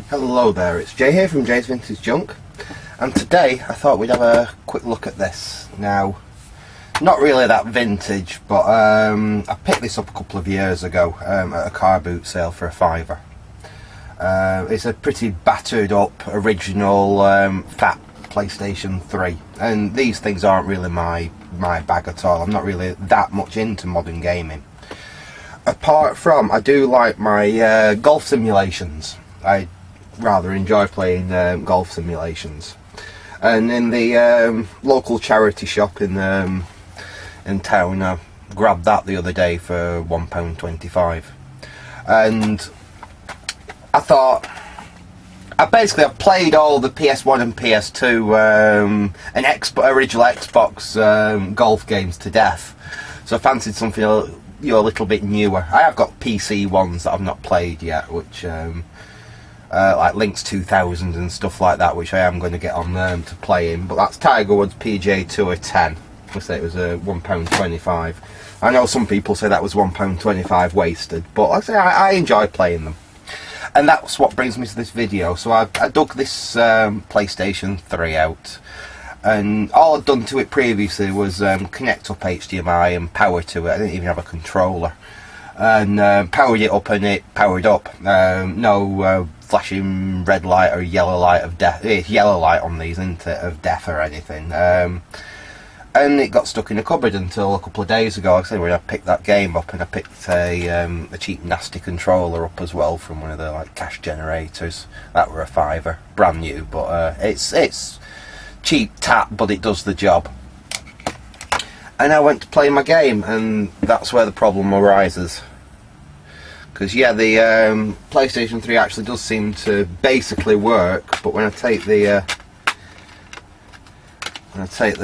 Hello there, it's Jay here from Jay's Vintage Junk, and today I thought we'd have a quick look at this. Now, not really that vintage, but I picked this up a couple of years ago at a car boot sale for a £5. It's a pretty battered up original fat PlayStation 3, and these things aren't really my bag at all. I'm not really that much into modern gaming. Apart from, I do like my golf simulations. I rather enjoy playing golf simulations, and in the local charity shop in town, I grabbed that the other day for £1.25, and I thought I've played all the PS1 and PS2 and original Xbox golf games to death, so I fancied something a little bit newer. I have got PC ones that I've not played yet, which like Links 2000 and stuff like that, which I am going to get on to play in. But that's Tiger Woods PGA Tour 10. I say it was £1.25. I know some people say that was £1.25 wasted, but like I say, I enjoy playing them. And that's what brings me to this video. So I dug this PlayStation 3 out, and all I'd done to it previously was connect up HDMI and power to it. I didn't even have a controller, and powered it up, and it powered up. No flashing red light or yellow light of death. It's yellow light on these, isn't it, of death or anything. And it got stuck in a cupboard until a couple of days ago. Like I said, when I picked that game up, and I picked a cheap nasty controller up as well from one of the cash generators. That were a £5, brand new, but it's cheap tap, but it does the job. And I went to play my game, and that's where the problem arises. Because yeah, the PlayStation 3 actually does seem to basically work, but when I take the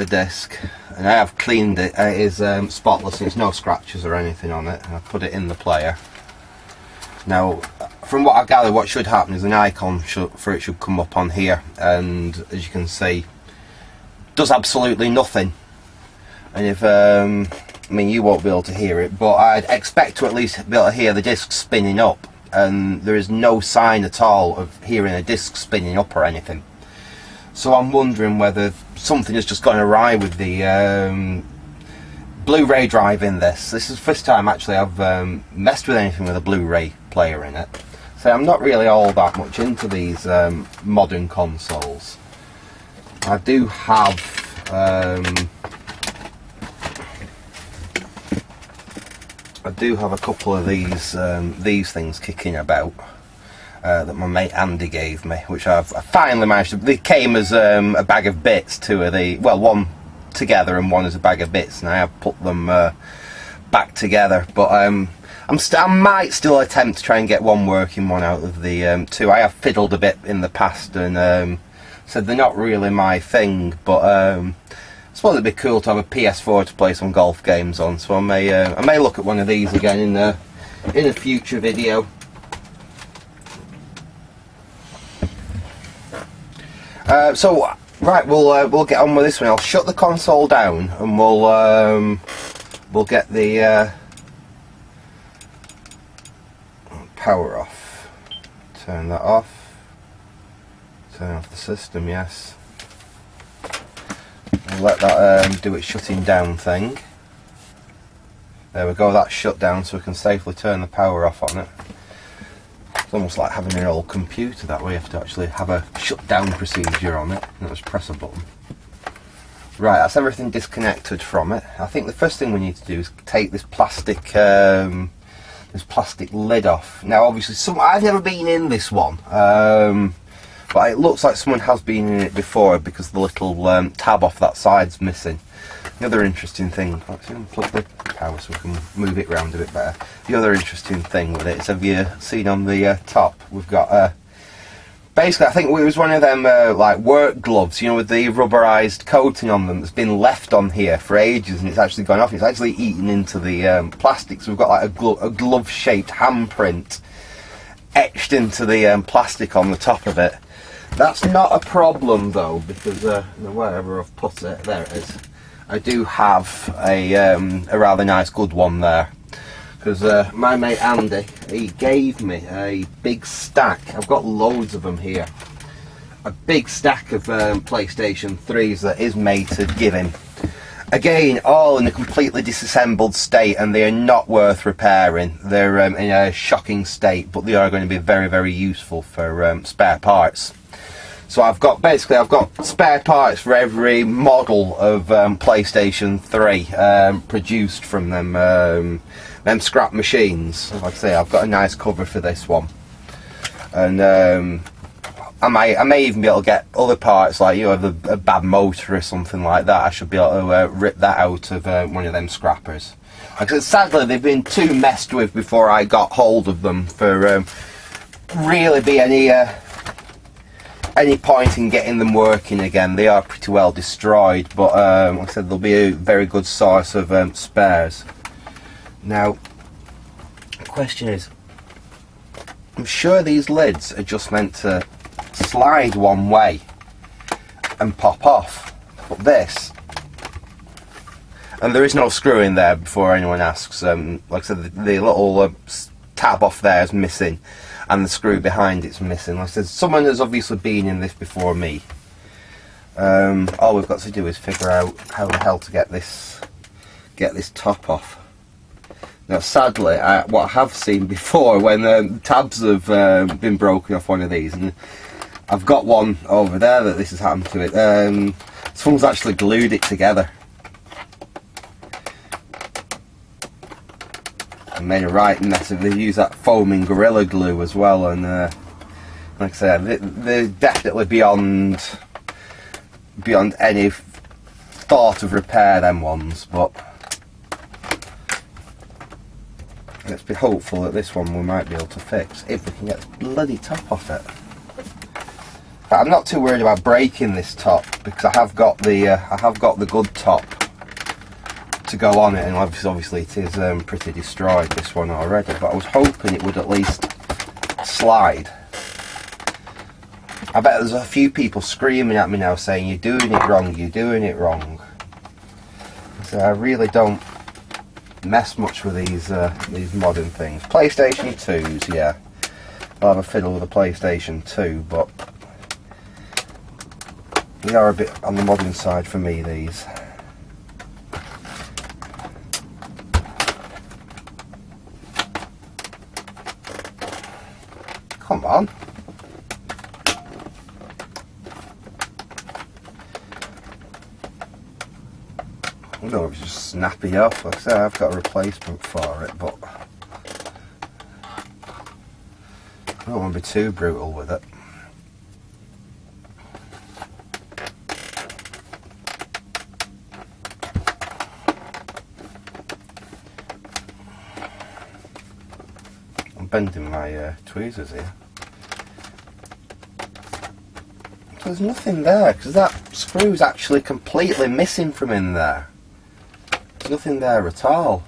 disc, and I have cleaned it, it is spotless, and there's no scratches or anything on it, and I put it in the player. Now, from what I gather, what should happen is an icon for it should come up on here, and as you can see, does absolutely nothing. And if I mean, you won't be able to hear it, but I'd expect to at least be able to hear the disc spinning up, and there is no sign at all of hearing a disc spinning up or anything. So I'm wondering whether something has just gone awry with the Blu-ray drive in this. This is the first time actually I've messed with anything with a Blu-ray player in it. So I'm not really all that much into these modern consoles. I do have a couple of these things kicking about that my mate Andy gave me, which I finally managed to. They came as a bag of bits. Two of the, well, one together and one as a bag of bits, and I have put them back together. But I might still attempt to try and get one working one out of the two. I have fiddled a bit in the past, and said they're not really my thing, but I suppose it'd be cool to have a PS4 to play some golf games on. So I may look at one of these again in a future video. So right, we'll get on with this one. I'll shut the console down, and we'll get the power off. Turn that off. Turn off the system. Yes. We'll let that do its shutting down thing. There we go. That's shut down, so we can safely turn the power off on it. It's almost like having an old computer that way. You have to actually have a shutdown procedure on it, and just press a button. Right, that's everything disconnected from it. I think the first thing we need to do is take this plastic lid off. Now, obviously, I've never been in this one, but it looks like someone has been in it before because the little tab off that side's missing. The other interesting thing, let's unplug the power so we can move it around a bit better. The other interesting thing with it is, have you seen on the top, we've got basically, I think it was one of them like work gloves, you know, with the rubberized coating on them that's been left on here for ages, and it's actually gone off. It's actually eaten into the plastic, so we've got like a glove-shaped handprint etched into the plastic on the top of it. That's not a problem though, because wherever I've put it, there it is. I do have a rather nice good one there. because my mate Andy, he gave me a big stack. I've got loads of them here. A big stack of PlayStation 3s that his mate had given. Again, all in a completely disassembled state, and they are not worth repairing. They're in a shocking state, but they are going to be very, very useful for spare parts. So I've got spare parts for every model of PlayStation 3 produced from them scrap machines. Like I say, I've got a nice cover for this one, and I may even be able to get other parts, like a bad motor or something like that. I should be able to rip that out of one of them scrappers. Like I said, sadly, they've been too messed with before I got hold of them for really be any point in getting them working again. They are pretty well destroyed, but like I said, they'll be a very good source of spares. Now, the question is, I'm sure these lids are just meant to slide one way and pop off, but this, and there is no screw in there before anyone asks. Like I said, the little tab off there is missing, and the screw behind it's missing. Like I said, someone has obviously been in this before me. All we've got to do is figure out how the hell to get this top off. Now, sadly, what I have seen before, when tabs have been broken off one of these, and I've got one over there that this has happened to it, someone's actually glued it together and made a right mess of it. They use that foaming Gorilla Glue as well, and like I said, they're definitely beyond any thought of repair, them ones, but let's be hopeful that this one we might be able to fix if we can get this bloody top off it. But I'm not too worried about breaking this top, because I have got the good top to go on it, and obviously it is pretty destroyed, this one already, but I was hoping it would at least slide. I bet there's a few people screaming at me now saying, you're doing it wrong, you're doing it wrong. So I really don't mess much with these modern things. PlayStation 2s, yeah, I'll have a fiddle with a PlayStation 2, but they are a bit on the modern side for me, these. Come on. I don't know if it's just snappy off. Like I said, I've got a replacement for it, but I don't want to be too brutal with it. I'm bending my tweezers here. So there's nothing there, because that screw's actually completely missing from in there. There's nothing there at all.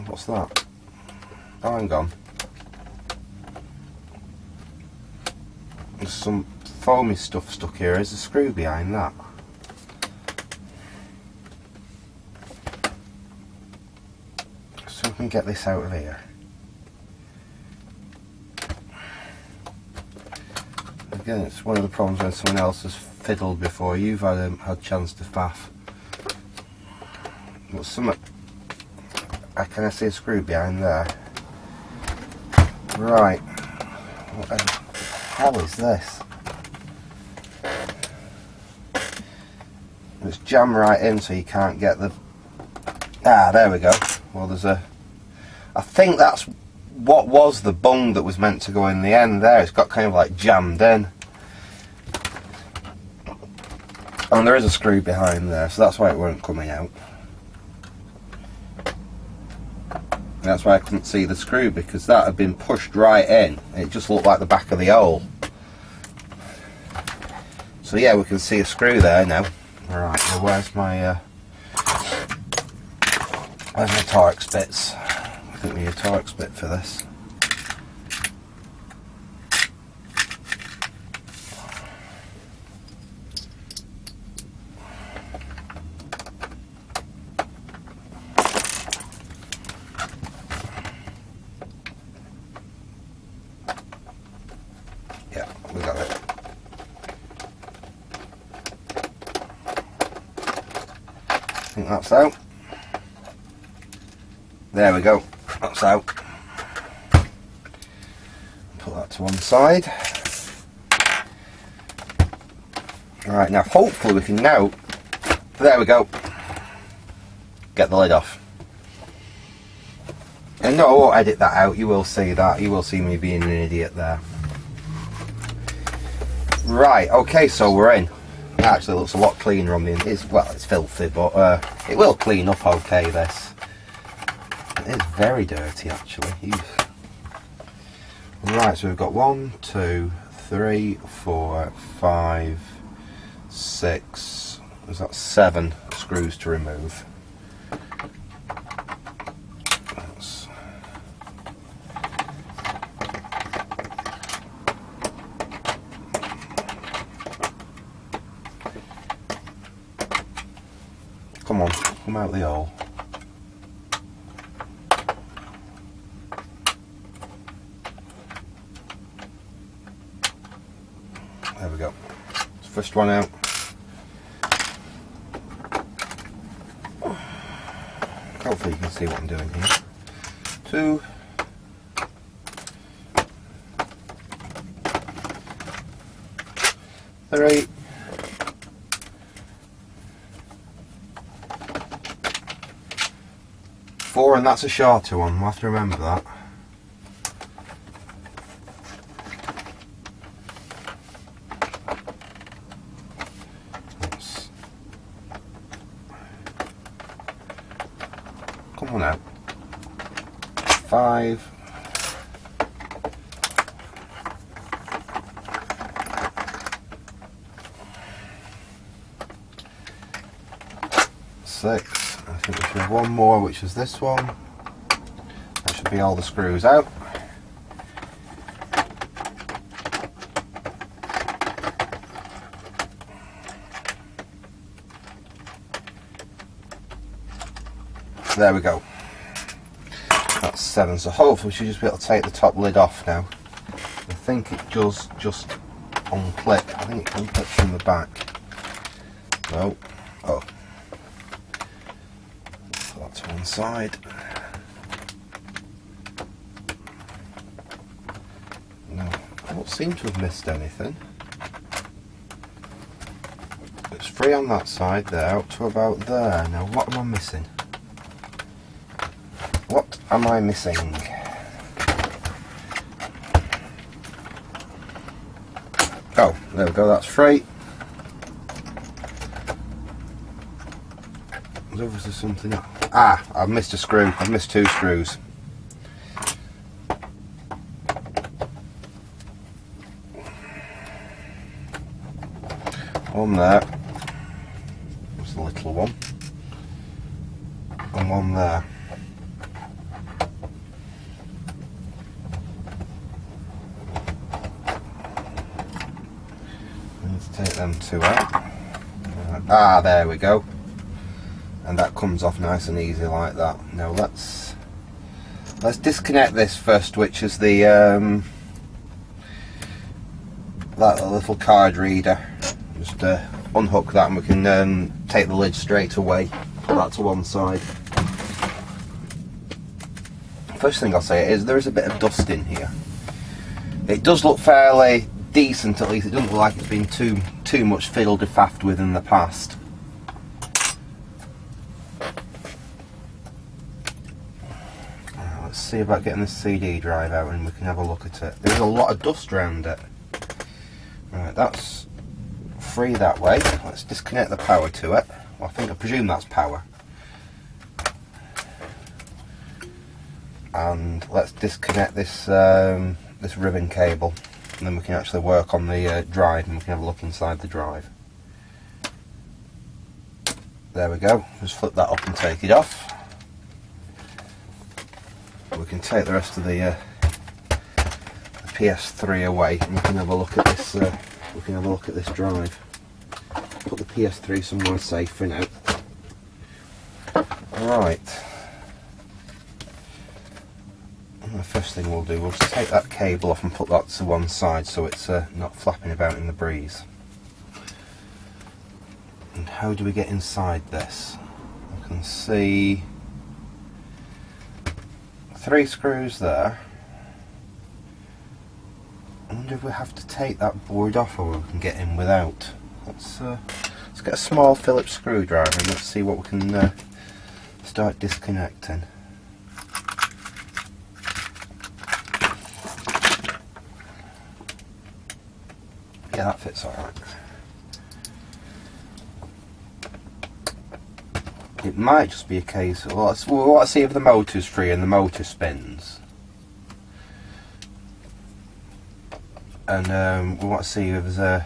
What's that? Oh, hang on. There's some foamy stuff stuck here. There's a screw behind that. So we can get this out of here. Again, it's one of the problems when someone else has fiddled before you've had a chance to faff. But can I see a screw behind there? Right. What the hell is this? It's jammed right in so you can't get the... Ah, there we go. Well, I think that's what was the bung that was meant to go in the end there. It's got kind of like jammed in. And there is a screw behind there, so that's why it weren't coming out. That's why I couldn't see the screw, because that had been pushed right in. It just looked like the back of the hole. So yeah, we can see a screw there now. Alright, well, where's my Torx bits? I think we need a Torx bit for this. we got it. I think that's out. There we go, that's out. Put that to one side. Right, now hopefully we can now, there we go, get the lid off. And no, I won't edit that out, you will see that, you will see me being an idiot there. Right, okay, so we're in. It actually looks a lot cleaner on the inside. Well, it's filthy, but it will clean up okay, this. It is very dirty, actually. Eesh. Right, so we've got 1, 2, 3, 4, 5, 6, is that 7 screws to remove. That's... Come on, come out the hole. There we go. First one out. Hopefully you can see what I'm doing here. 2. 3. 4, and that's a shorter one. We'll have to remember that. Come on out. 5. 6. I think we should have one more, which is this one. That should be all the screws out. There we go. That's 7. So hopefully we should just be able to take the top lid off now. I think it does just unclip. I think it unclips from the back. No. Oh. Put that to one side. No, I don't seem to have missed anything. It's free on that side there, up to about there. Now what am I missing? What am I missing? Oh, there we go, that's free. There's obviously something else. Ah, I've missed a screw. I've missed 2 screws. One there. There's the little one. And one there. Take them 2 out. Ah, there we go. And that comes off nice and easy like that. Now let's disconnect this first, which is the that little card reader. Just unhook that and we can take the lid straight away. Put that to one side. First thing I'll say is there is a bit of dust in here. It does look fairly decent, at least. It doesn't look like it's been too much fiddle-de-faffed with in the past. Let's see about getting this CD drive out and we can have a look at it. There's a lot of dust around it. Right, that's free that way. Let's disconnect the power to it. Well, I presume that's power. And let's disconnect this this ribbon cable. And then we can actually work on the drive and we can have a look inside the drive. There we go, just flip that up and take it off. We can take the rest of the PS3 away and we can have a look at this drive. Put the PS3 somewhere safe for now. Right. I first thing we'll do, we'll just take that cable off and put that to one side so it's not flapping about in the breeze. And how do we get inside this? I can see 3 screws there. I wonder if we have to take that board off or we can get in without. Let's get a small Phillips screwdriver and let's see what we can start disconnecting. Yeah, that fits alright. It might just be a case of, we want to see if the motor's free and the motor spins. And we want to see if there's a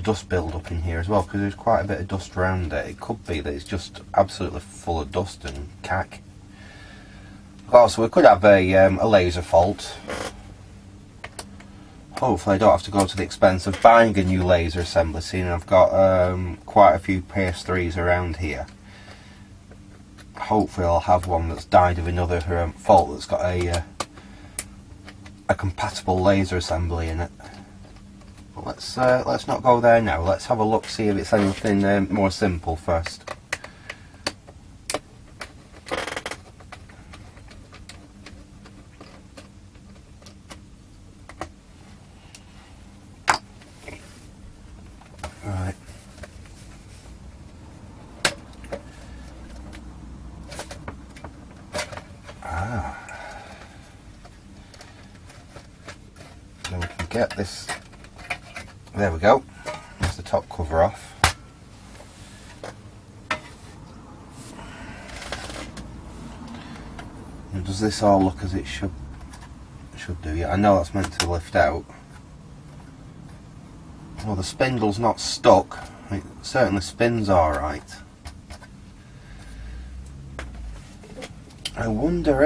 dust build up in here as well, because there's quite a bit of dust around it. It could be that it's just absolutely full of dust and cack. Also, we could have a laser fault. Hopefully I don't have to go to the expense of buying a new laser assembly, seeing I've got quite a few PS3s around here. Hopefully I'll have one that's died of another fault that's got a compatible laser assembly in it. But let's not go there now. Let's have a look, see if it's anything more simple first. Right. Then we can get this. There we go. There's the top cover off. And does this all look as it should do? Yeah, I know that's meant to lift out. Well, the spindle's not stuck. It certainly spins alright. I wonder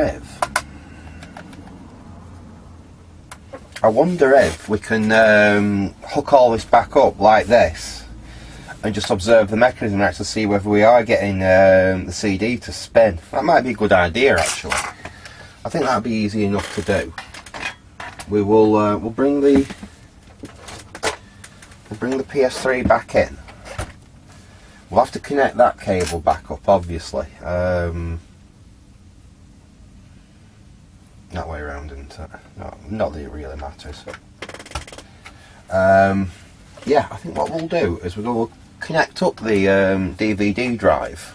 if we can hook all this back up like this and just observe the mechanism and actually see whether we are getting the CD to spin. That might be a good idea actually. I think that'd be easy enough to do. We'll bring the PS3 back in. We'll have to connect that cable back up, obviously. That way around, isn't it? No, not that it really matters. Yeah, I think what we'll do is we'll connect up the DVD drive.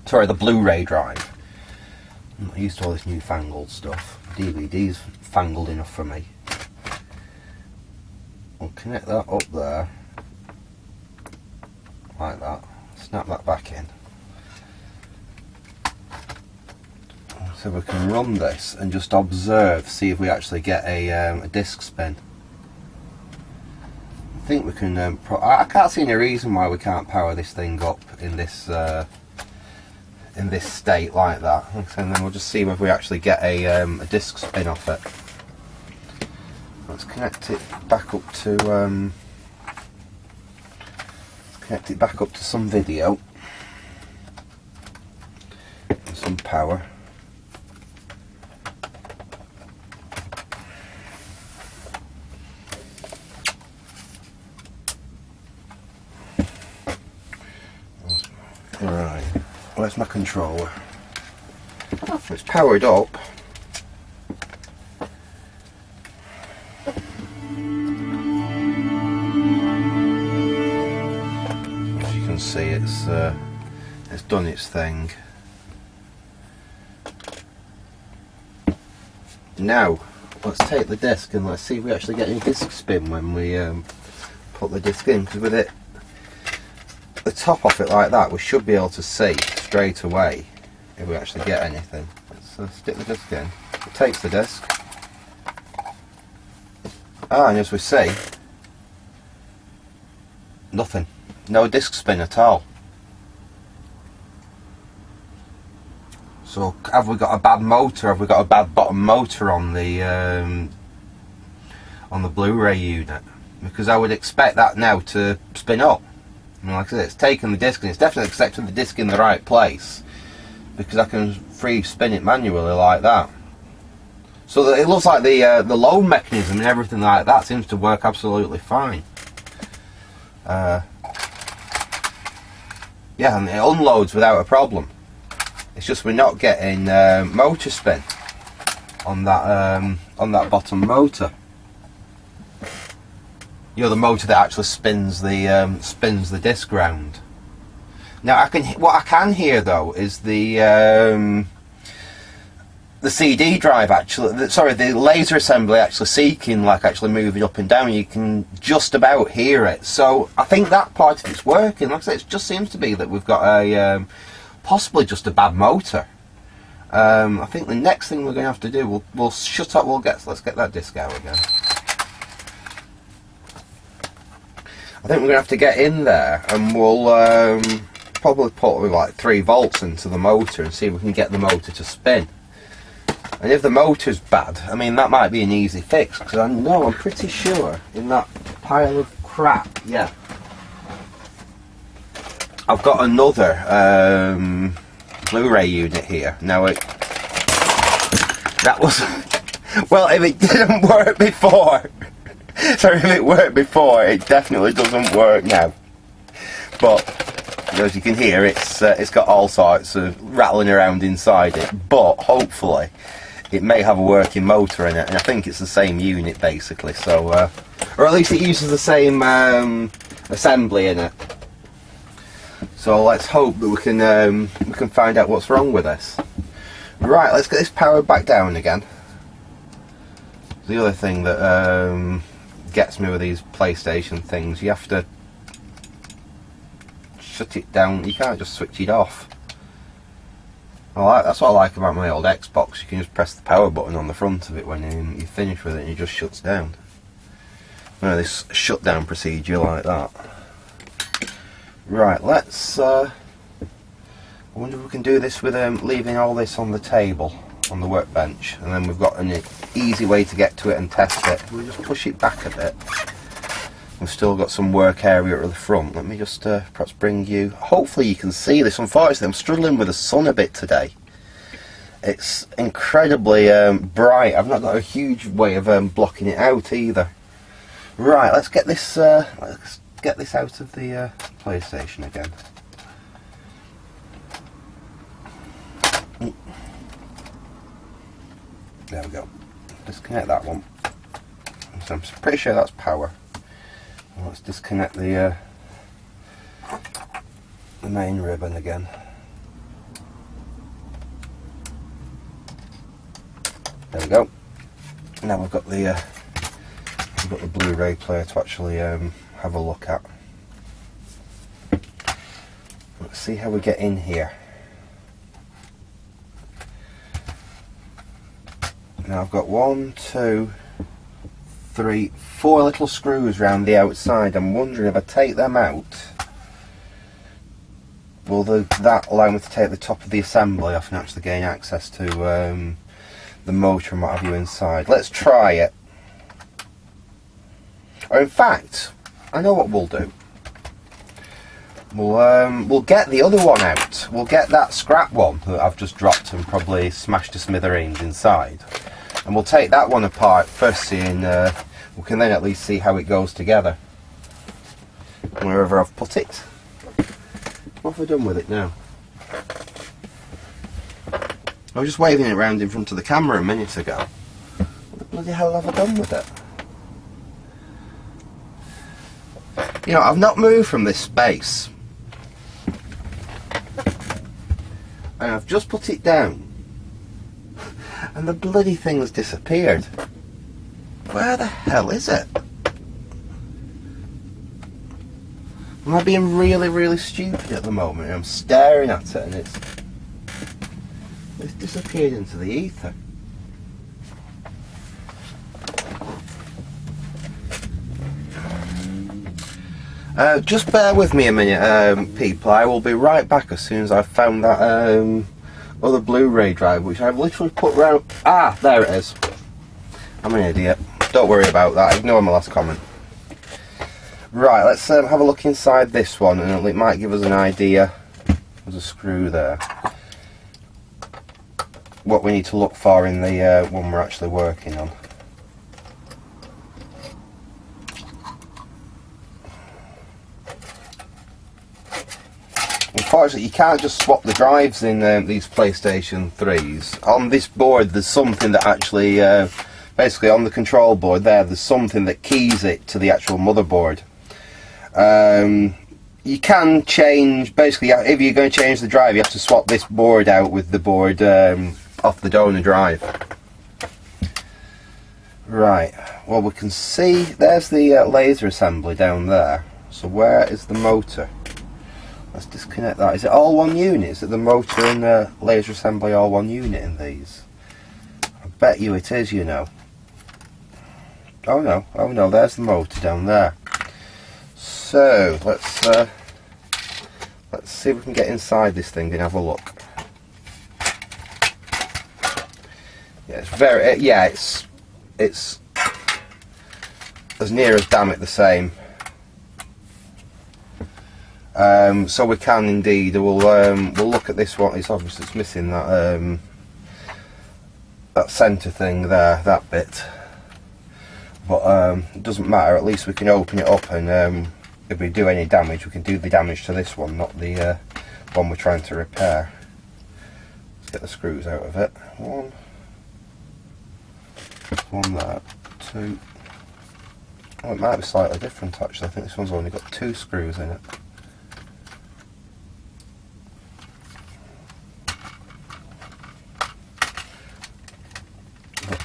Sorry, the Blu-ray drive. I'm not used to all this newfangled stuff. DVD's fangled enough for me. We'll connect that up there, like that. Snap that back in. So we can run this and just observe, see if we actually get a disc spin. I think we can. I can't see any reason why we can't power this thing up in this state like that. And then we'll just see if we actually get a disc spin off it. Let's connect it back up to. Connect it back up to some video and some power. Right, where's my controller? It's powered up. As you can see, it's done its thing. Now, let's take the disc and let's see if we actually get any disc spin when we put the disc in, because with it, the top off it like that, we should be able to see straight away if we actually get anything. Let's stick the disc in. It takes the disc. And as we see, nothing. No disc spin at all. So have we got a bad motor? Have we got a bad bottom motor on the Blu-ray unit? Because I would expect that now to spin up. I mean, like I said, it's taken the disc and it's definitely accepted the disc in the right place, because I can free spin it manually like that. So that it looks like the load mechanism and everything like that seems to work absolutely fine. Yeah, and it unloads without a problem. It's just we're not getting motor spin on that bottom motor. You know, the motor that actually spins the disc round. Now what I can hear though is the CD drive actually, sorry, the laser assembly actually seeking, like actually moving up and down. You can just about hear it. So I think that part of it's working. Like I said, it just seems to be that we've got a possibly just a bad motor. I think the next thing we're going to have to do, we'll shut up. Let's get that disc out again. I think we're going to have to get in there and we'll probably put like 3 volts into the motor and see if we can get the motor to spin. And if the motor's bad, I mean, that might be an easy fix, because I'm pretty sure in that pile of crap, yeah, I've got another Blu-ray unit here. Now that was, well, if it didn't work before, sorry, if it worked before, it definitely doesn't work now. But as you can hear, it's got all sorts of rattling around inside it. But hopefully, it may have a working motor in it, and I think it's the same unit basically. So, or at least it uses the same assembly in it. So let's hope that we can find out what's wrong with this. Right, let's get this powered back down again. The other thing that gets me with these PlayStation things, you have to shut it down. You can't just switch it off. That's what I like about my old Xbox. You can just press the power button on the front of it when you finish with it, and it just shuts down. You know, this shutdown procedure like that. Right, let's. I wonder if we can do this with leaving all this on the table, on the workbench, and then we've got an easy way to get to it and test it. We'll just push it back a bit. We've still got some work area at the front. Let me just perhaps bring you... Hopefully you can see this. Unfortunately, I'm struggling with the sun a bit today. It's incredibly bright. I've not got a huge way of blocking it out either. Right, let's get this out of the PlayStation again. There we go. Disconnect that one. So I'm pretty sure that's power. Let's disconnect the main ribbon again. There we go. Now we've got the Blu-ray player to actually have a look at. Let's see how we get in here. Now I've got 1, 2, 3, 4 little screws around the outside. I'm wondering if I take them out, will that allow me to take the top of the assembly off and actually gain access to the motor and what have you inside. Let's try it. Or in fact, I know what we'll do. We'll get the other one out. We'll get that scrap one that I've just dropped and probably smashed to smithereens inside. And we'll take that one apart first, seeing we can then at least see how it goes together. Wherever I've put it. What have I done with it now? I was just waving it around in front of the camera a minute ago. What the bloody hell have I done with it? You know, I've not moved from this space. And I've just put it down. And the bloody thing's disappeared. Where the hell is it? Am I being really, really stupid at the moment? I'm staring at it and it's disappeared into the ether. Just bear with me a minute, people. I will be right back as soon as I've found that other Blu-ray drive, which I've literally put round... Ah, there it is. I'm an idiot. Don't worry about that. Ignore my last comment. Right, let's have a look inside this one, and it might give us an idea. There's a screw there. what we need to look for in the one we're actually working on. Unfortunately, you can't just swap the drives in these PlayStation 3s. On this board, there's something that actually, basically on the control board there's something that keys it to the actual motherboard. You can change, basically, if you're going to change the drive, you have to swap this board out with the board off the donor drive. Right, well, we can see there's the laser assembly down there. So where is the motor? Let's disconnect that. Is it all one unit? Is it the motor and the laser assembly all one unit in these? I bet you it is, you know. Oh no, there's the motor down there. So let's see if we can get inside this thing and have a look. Yeah, it's very it's as near as damn it the same. So we can indeed. We'll look at this one. It's obviously it's missing that that centre thing there, that bit. But it doesn't matter. At least we can open it up, and if we do any damage, we can do the damage to this one, not the one we're trying to repair. Let's get the screws out of it. One there, two. Oh, it might be slightly different actually. I think this one's only got 2 screws in it.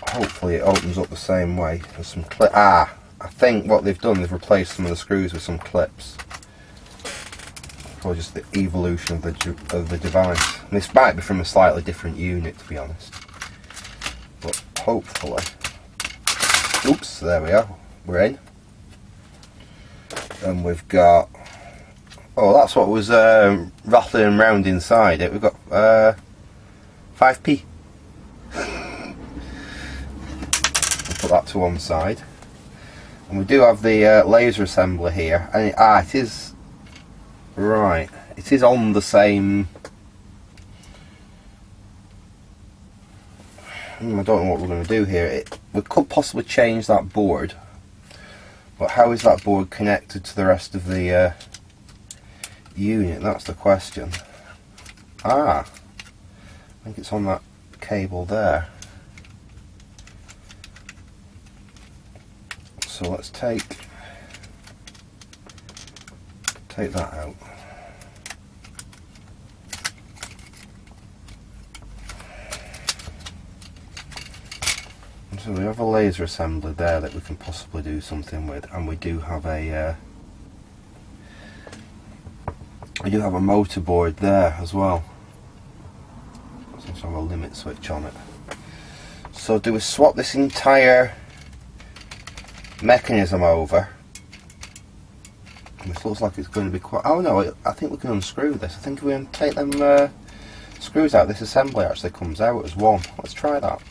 Hopefully it opens up the same way. There's some I think what they've done, they've replaced some of the screws with some clips. Or just the evolution of the device. And this might be from a slightly different unit, to be honest. But hopefully. Oops, there we are. We're in. And we've got... Oh, that's what was rattling around inside it. We've got 5p. Put that to one side, and we do have the laser assembly here, and it is right. It is on the same. I don't know what we're going to do here. We could possibly change that board, but how is that board connected to the rest of the unit? That's the question. I think it's on that cable there. So let's take that out. So we have a laser assembly there that we can possibly do something with, and we do have a motor board there as well. Seems to have a limit switch on it. So do we swap this entire mechanism over? This looks like it's going to be quite... Oh no, I think we can unscrew this. I think if we can take them screws out, this assembly actually comes out as one. Let's try that.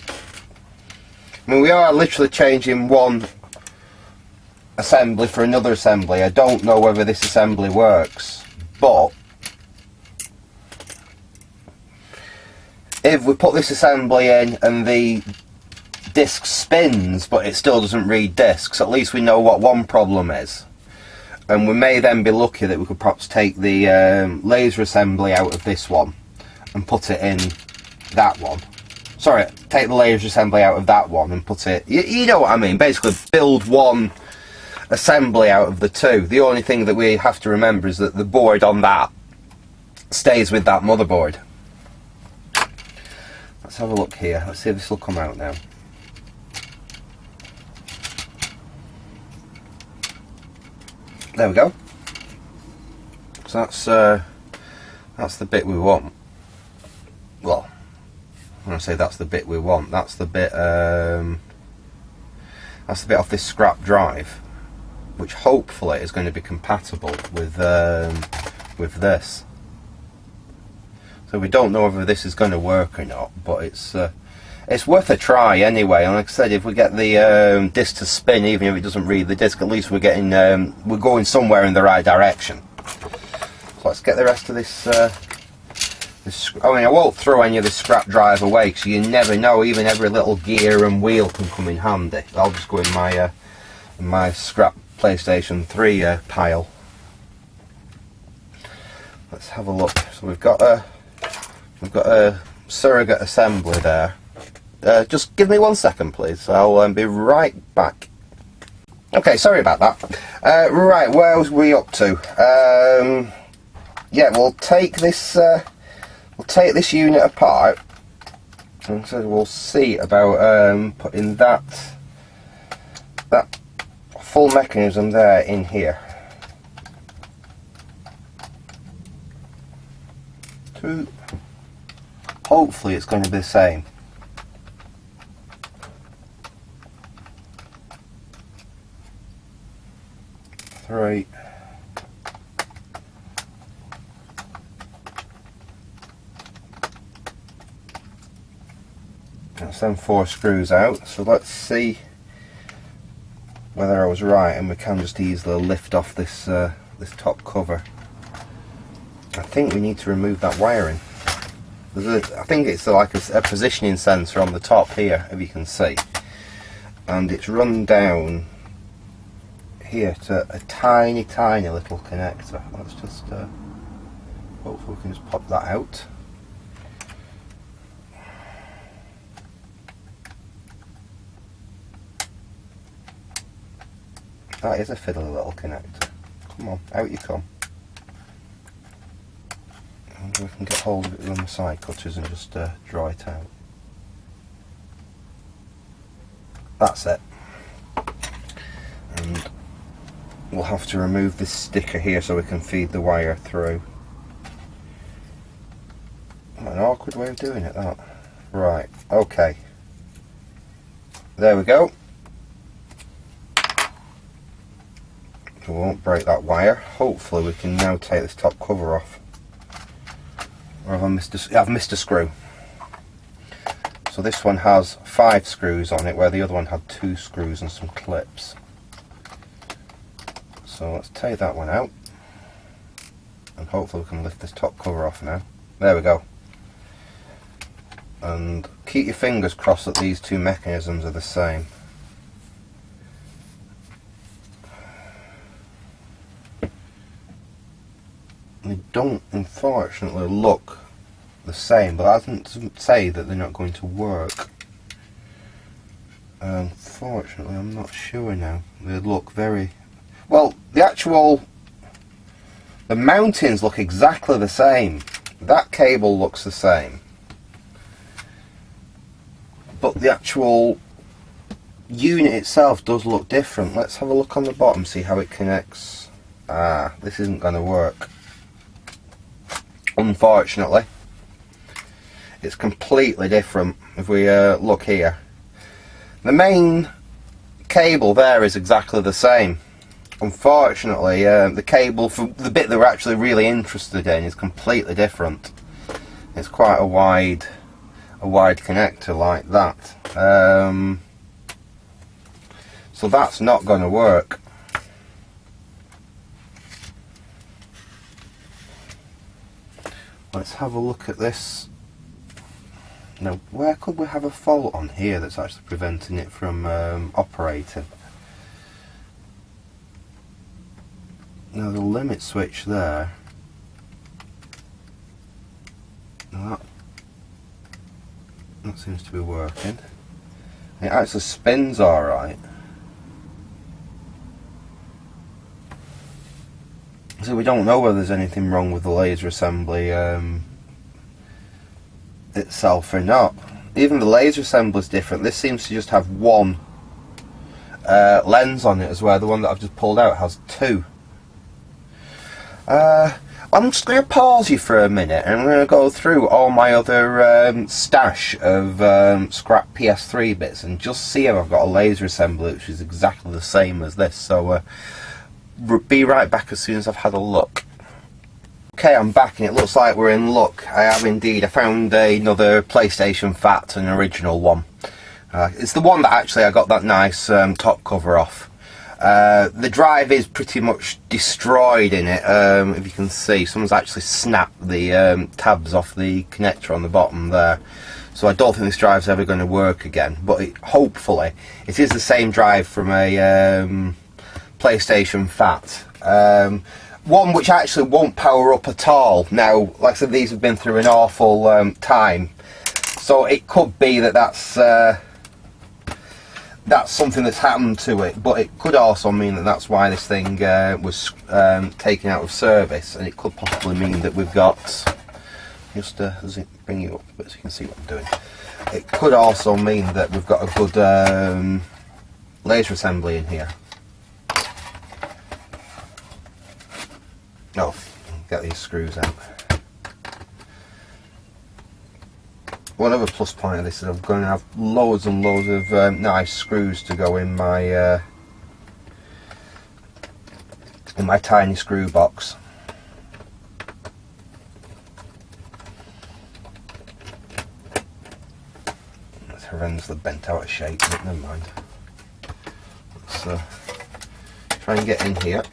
I mean, we are literally changing one assembly for another assembly. I don't know whether this assembly works, but if we put this assembly in and the disc spins but it still doesn't read discs, at least we know what one problem is, and we may then be lucky that we could perhaps take the laser assembly out of this one and put it in that one. Sorry, take the laser assembly out of that one and put it, you know what I mean, basically build one assembly out of the two. The only thing that we have to remember is that the board on that stays with that motherboard. Let's have a look here. Let's see if this will come out now. There we go. So that's the bit we want. Well, when I say that's the bit we want, that's the bit off this scrap drive, which hopefully is going to be compatible with this. So we don't know whether this is going to work or not, but it's worth a try anyway. And like I said, if we get the disc to spin, even if it doesn't read the disc, at least we're getting we're going somewhere in the right direction. So let's get the rest of this I mean, I won't throw any of the scrap drive away because you never know. Even every little gear and wheel can come in handy. I'll just go in my scrap PlayStation 3 pile. Let's have a look. So we've got a surrogate assembly there. Just give me 1 second, please. I'll be right back. Okay, sorry about that. Right, where was we up to? Yeah, we'll take this unit apart, and so we'll see about putting that full mechanism there in here. Hopefully it's going to be the same. Three. That's them 4 screws out, so let's see whether I was right, and we can just easily lift off this this top cover. I think we need to remove that wiring. I think it's like a positioning sensor on the top here, if you can see, and it's run down here to a tiny little connector. Let's just hopefully we can just pop that out. That is a fiddly little connector. Come on, out you come. I wonder if we can get hold of it with the side cutters and just draw it out. That's it. And we'll have to remove this sticker here so we can feed the wire through. What an awkward way of doing it, that. Right, okay. There we go. So we won't break that wire. Hopefully we can now take this top cover off. Or have I missed a screw. So this one has 5 screws on it, where the other one had 2 screws and some clips. So let's take that one out, and hopefully we can lift this top cover off now. There we go. And keep your fingers crossed that these 2 mechanisms are the same. They don't unfortunately look the same, but that doesn't say that they're not going to work. Unfortunately, I'm not sure now. They look very well. The mountings look exactly the same. That cable looks the same, but the actual unit itself does look different. Let's have a look on the bottom, see how it connects. This isn't going to work. Unfortunately, it's completely different. If we look here, the main cable there is exactly the same. Unfortunately, the cable for the bit that we're actually really interested in is completely different. It's quite a wide connector like that. So that's not going to work. Let's have a look at this. Now, where could we have a fault on here that's actually preventing it from operating? Now, the limit switch there. Now that seems to be working. It actually spins alright. So we don't know whether there's anything wrong with the laser assembly itself or not. Even the laser assembly is different. This seems to just have one lens on it, as well. The one that I've just pulled out has 2. I'm just going to pause you for a minute, and I'm going to go through all my other stash of scrap PS3 bits and just see if I've got a laser assembly which is exactly the same as this. So be right back as soon as I've had a look. Okay, I'm back, and it looks like we're in luck. I have indeed. I found another PlayStation Fat, an original one. It's the one that actually I got that nice top cover off. The drive is pretty much destroyed in it. If you can see, someone's actually snapped the tabs off the connector on the bottom there. So I don't think this drive's ever going to work again. But hopefully, it is the same drive from a PlayStation Fat. One which actually won't power up at all. Now, like I said, these have been through an awful time. So it could be that that's something that's happened to it, but it could also mean that that's why this thing was taken out of service, and it could possibly mean that we've got, just does it bring you up a bit so you can see what I'm doing. It could also mean that we've got a good laser assembly in here. Oh, get these screws out. One other plus point of this is I'm going to have loads and loads of nice screws to go in my tiny screw box. It's horrendously bent out of shape, but never mind. Let's try and get in here.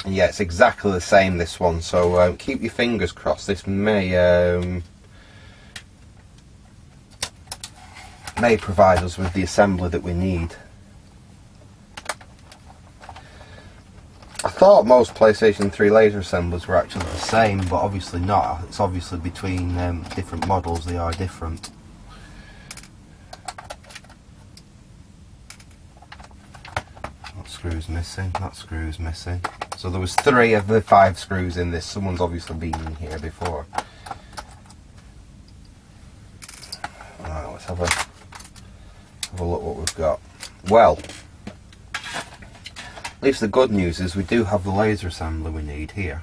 And yeah, it's exactly the same, this one, so keep your fingers crossed. This may provide us with the assembly that we need. I thought most PlayStation 3 laser assemblers were actually the same, but obviously not. It's obviously between different models, they are different. That screw's missing, that screw's missing. So there was 3 of the 5 screws in this. Someone's obviously been in here before. Right, let's have a look what we've got. Well, at least the good news is we do have the laser assembly we need here.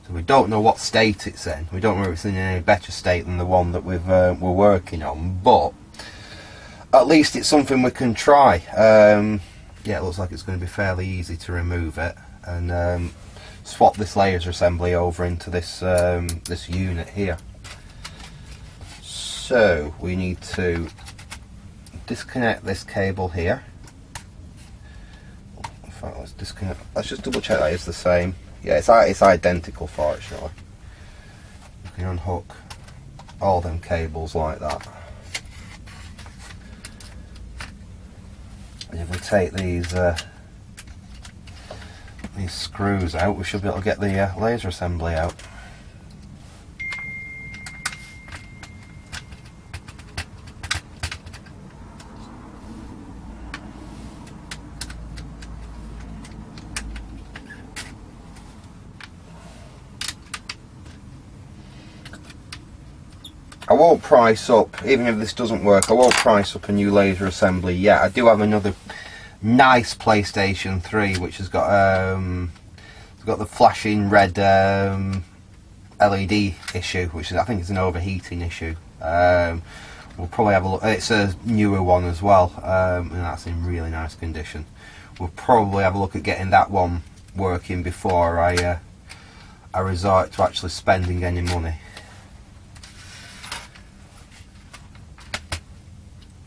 So we don't know what state it's in. We don't know if it's in any better state than the one that we're working on, but at least it's something we can try. Yeah, it looks like it's going to be fairly easy to remove it and swap this laser assembly over into this this unit here. So we need to disconnect this cable here. In fact, let's disconnect. Let's just double check that it's the same. Yeah, it's identical, fortunately. You can unhook all them cables like that. And if we take these screws out, we should be able to get the laser assembly out. I won't price up, even if this doesn't work, I won't price up a new laser assembly yet. I do have another nice PlayStation 3 which has got the flashing red LED issue, which is, I think, is an overheating issue. We'll probably have a look. It's a newer one as well, and that's in really nice condition. We'll probably have a look at getting that one working before I resort to actually spending any money.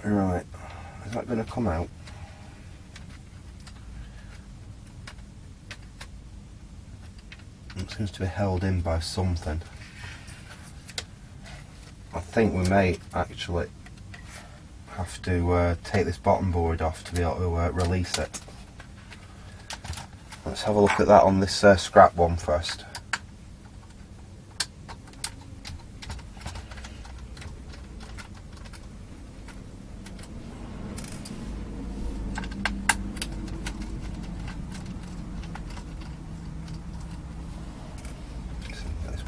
Right, is that going to come out? It seems to be held in by something. I think we may actually have to take this bottom board off to be able to release it. Let's have a look at that on this scrap one first.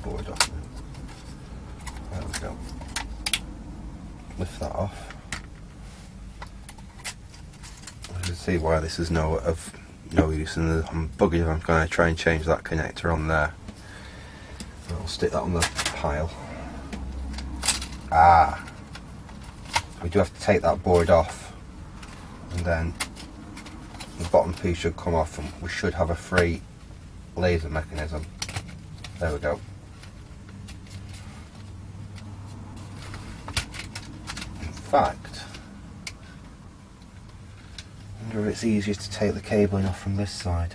Board off. There we go. Lift that off. You can see why this is of no use, and I'm buggered if I'm going to try and change that connector on there. I'll stick that on the pile. We do have to take that board off, and then the bottom piece should come off, and we should have a free laser mechanism. There we go. fact, I wonder if it's easier to take the cabling off from this side.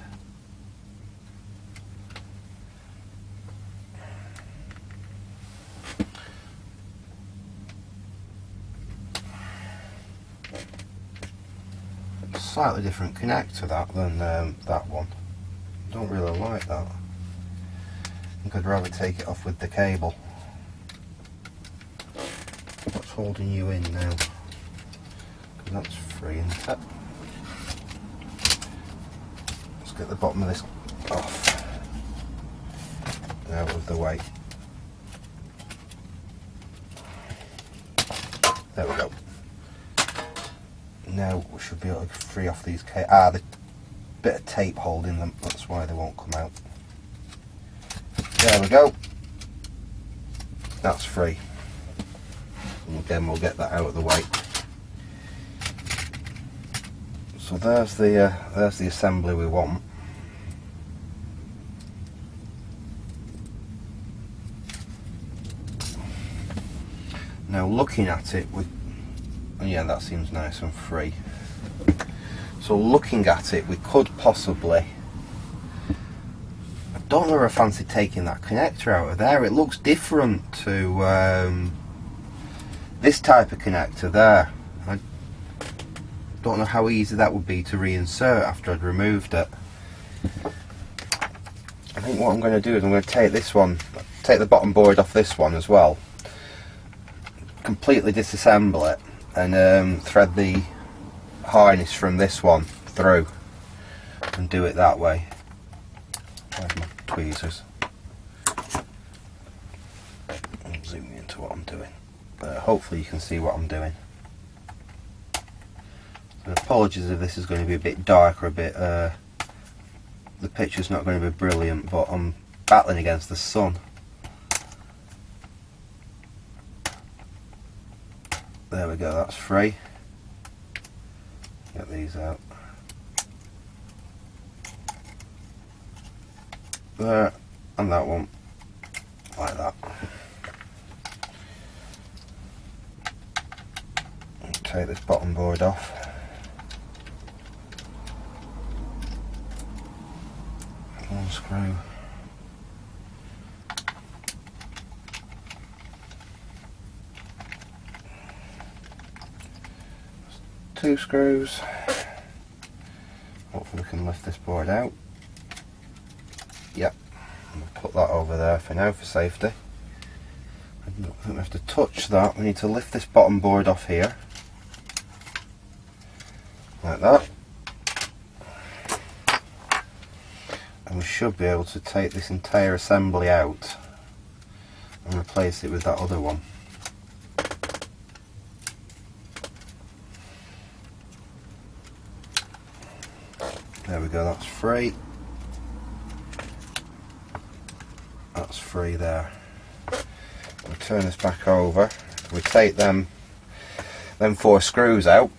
Slightly different connector that than that one. Don't really like that. I think I'd rather take it off with the cable. What's holding you in now? 'Cause that's free, isn't it? Let's get the bottom of this off. Out of the way. There we go. Now we should be able to free off these the bit of tape holding them, that's why they won't come out. There we go. That's free. And again, we'll get that out of the way. So there's the assembly we want. Now looking at it, yeah, that seems nice and free. So looking at it, we could possibly, I don't know if I fancy taking that connector out of there. It looks different to this type of connector there. I don't know how easy that would be to reinsert after I'd removed it. I think what I'm going to do is I'm going to take this one, take the bottom board off this one as well, completely disassemble it, and thread the harness from this one through and do it that way. Where's my tweezers? I'll zoom into what I'm doing. Hopefully you can see what I'm doing. So apologies if this is going to be a bit dark or a bit the picture's not going to be brilliant, but I'm battling against the sun. There we go, that's free. Get these out. There, and that one, like that. Take this bottom board off. One screw. Two screws. Hopefully we can lift this board out. Yep. We'll put that over there for now for safety. I don't think we have to touch that. We need to lift this bottom board off here. Like that. And we should be able to take this entire assembly out and replace it with that other one. There we go, that's free. That's free there. We'll turn this back over. We take them 4 screws out.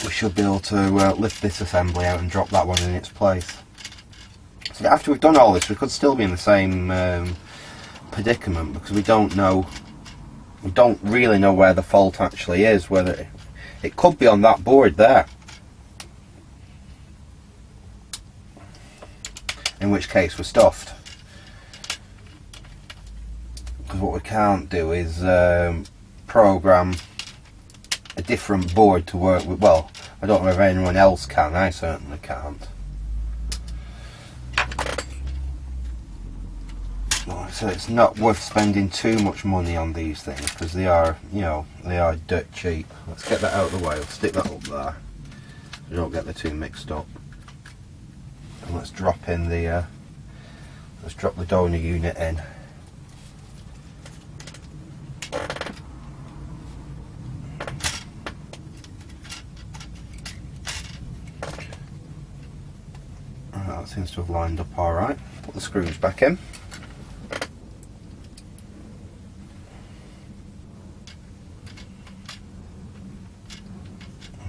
We should be able to lift this assembly out and drop that one in its place. So after we've done all this, we could still be in the same predicament, because we don't really know where the fault actually is. Whether it could be on that board there, in which case we're stuffed. Because what we can't do is program a different board to work with. Well, I don't know if anyone else can, I certainly can't. So it's not worth spending too much money on these things, because they are, you know, they are dirt cheap. Let's get that out of the way. We'll stick that up there so we don't get the two mixed up. And let's drop in the donor unit in. That seems to have lined up alright. Put the screws back in.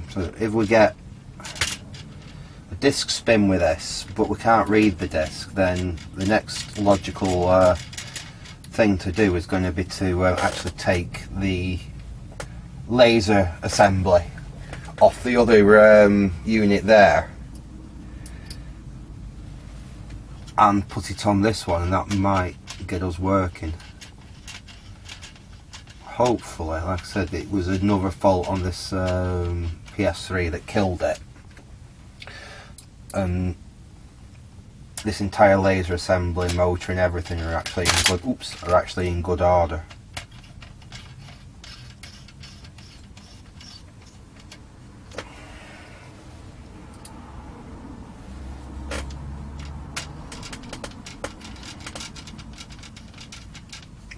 So if we get a disc spin with this, but we can't read the disc, then the next logical thing to do is going to be to actually take the laser assembly off the other unit there and put it on this one, and that might get us working. Hopefully. Like I said, it was another fault on this PS3 that killed it, and this entire laser assembly, motor and everything are actually in good order.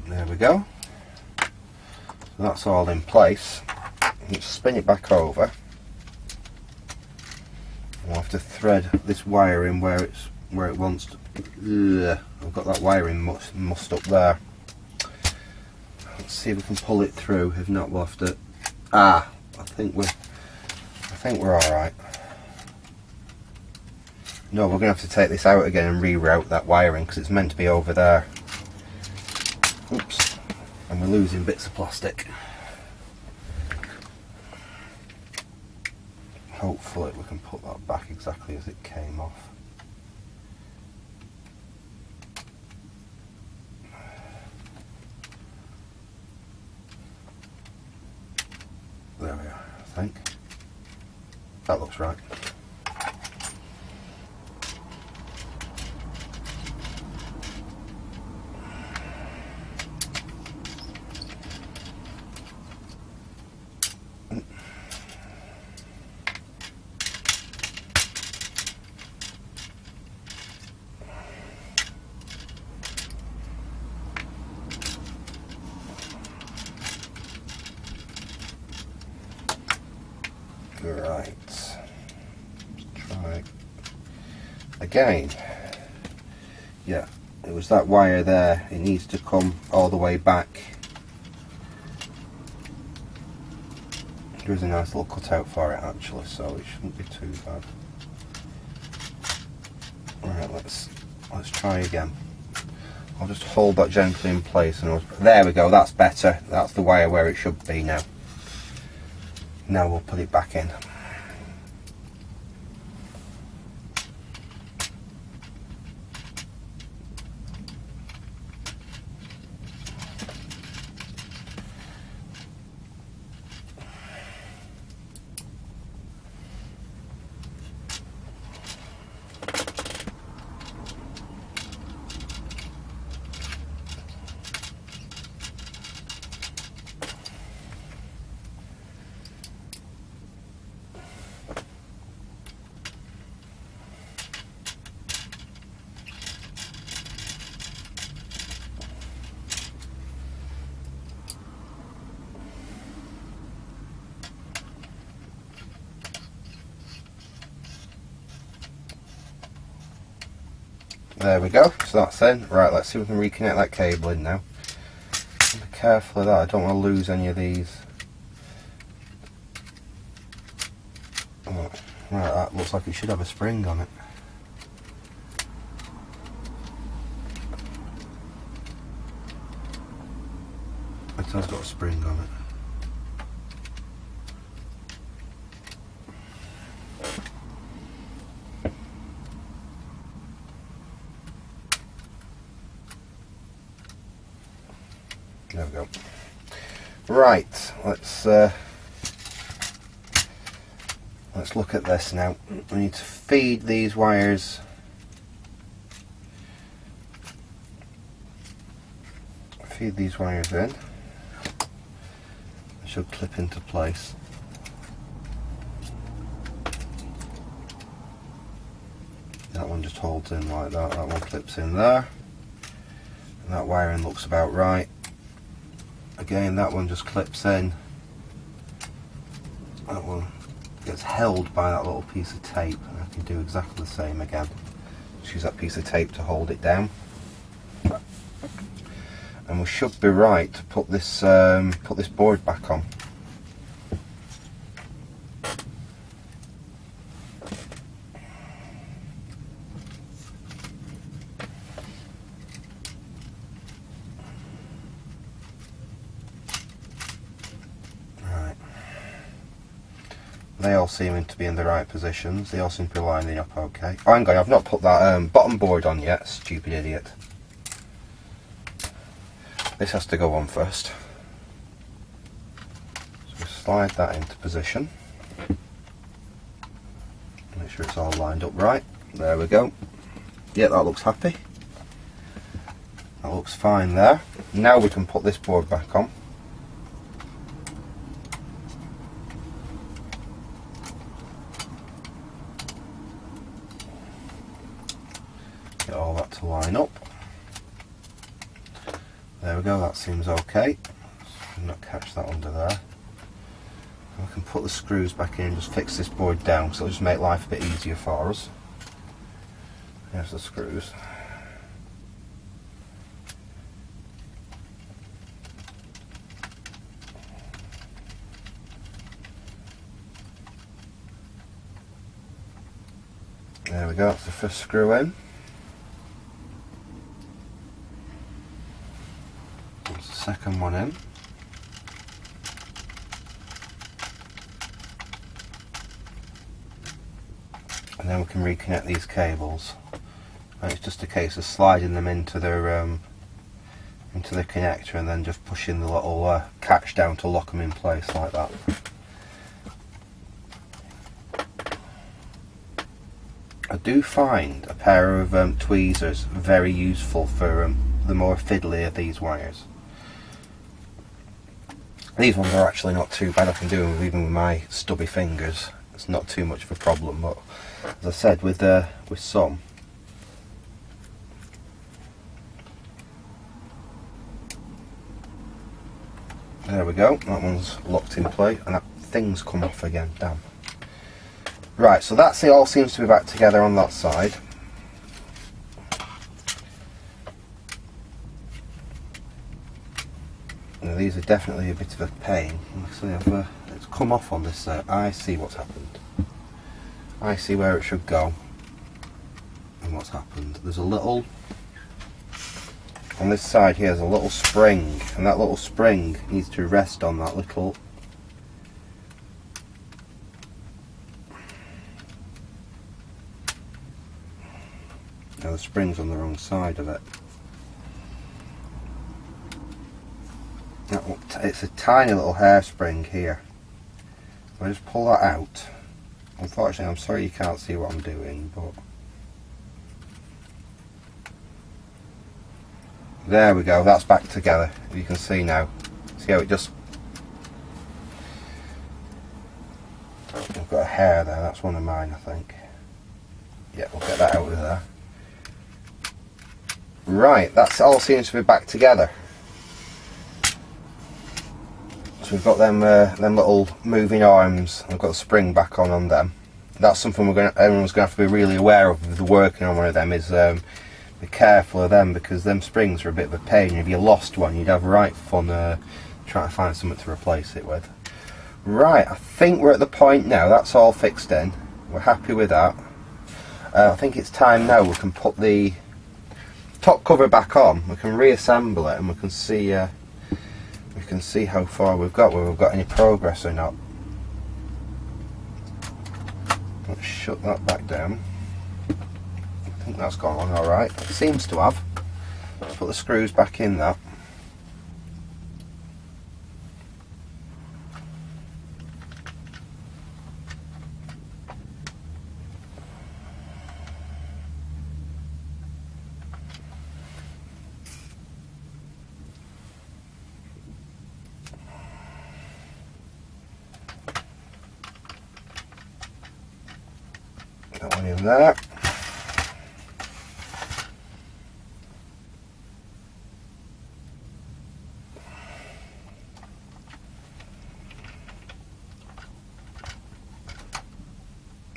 There we go. So that's all in place. You spin it back over. We'll have to thread this wire in where it wants to. I've got that wiring mussed up there. Let's see if we can pull it through. If not, we'll have to. I think we're all right. No, we're going to have to take this out again and reroute that wiring because it's meant to be over there. Oops, and we're losing bits of plastic. Hopefully we can put that back exactly as it came off. There we are, I think. That looks right. Right, let's try again. Yeah, it was that wire there. It needs to come all the way back. There is a nice little cutout for it actually, so it shouldn't be too bad. Right, let's try again. I'll just hold that gently in place, and there we go. That's better. That's the wire where it should be now. Now we'll put it back in. There we go, so that's in. Right, let's see if we can reconnect that cable in now. Be careful of that, I don't want to lose any of these. Oh, right, that looks like it should have a spring on it. It has got a spring on it. There we go. Right, let's look at this now. We need to feed these wires. Feed these wires in. It should clip into place. That one just holds in like that. That one clips in there. And that wiring looks about right. Again, that one just clips in. That one gets held by that little piece of tape, and I can do exactly the same again. Just use that piece of tape to hold it down. And we should be right to put this board back on. they all seem to be in the right positions. They all seem to be lining up okay. Oh, hang on, I've not put that bottom board on yet, stupid idiot. This has to go on first. So we slide that into position. Make sure it's all lined up right. There we go. Yeah, that looks happy. That looks fine there. Now we can put this board back on. Get all that to line up. There we go, that seems okay. So not catch that under there. And we can put the screws back in and just fix this board down, so it'll just make life a bit easier for us. There's the screws. There we go, that's the first screw in. There's the second one in. And then we can reconnect these cables. And it's just a case of sliding them into the connector and then just pushing the little catch down to lock them in place like that. I do find a pair of tweezers very useful for the more fiddly of these wires. These ones are actually not too bad. I can do them even with my stubby fingers. It's not too much of a problem, but as I said, with some, there we go, that one's locked in place, and that thing's come off again, damn. Right, so that's it, all seems to be back together on that side. Now these are definitely a bit of a pain. It's come off on this side. I see what's happened. I see where it should go and what's happened. There's a little, on this side here, there's a little spring, and that little spring needs to rest on that little now the spring's on the wrong side of it. It's a tiny little hairspring here. If I just pull that out, unfortunately I'm sorry you can't see what I'm doing, but there we go, that's back together. You can see now. See how it just, I've got a hair there, that's one of mine I think. Yeah, we'll get that out of there. Right, that's all seems to be back together. So we've got them little moving arms. I've got the spring back on them. That's something everyone's going to have to be really aware of if they're working on one of them. Is be careful of them, because them springs are a bit of a pain. If you lost one, you'd have right fun trying to find something to replace it with. Right, I think we're at the point now. That's all fixed in. We're happy with that. I think it's time now we can put the top cover back on. We can reassemble it, and we can see how far we've got, whether we've got any progress or not. Let's shut that back down. I think that's gone on alright. It seems to have. Let's put the screws back in that. That one in there.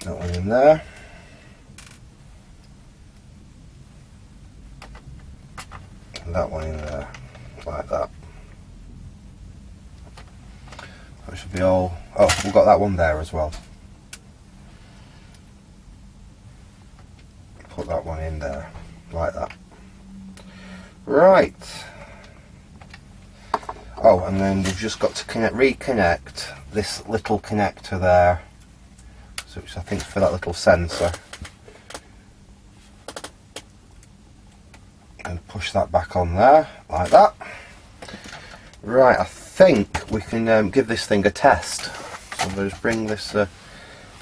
That one in there. And that one in there, like that. That should be all. Oh, we've got that one there as well. Put that one in there, like that. Right. Oh, and then we've just got to reconnect this little connector there which I think is for that little sensor. And push that back on there, like that. Right, I think we can give this thing a test. So I'm going to just bring this,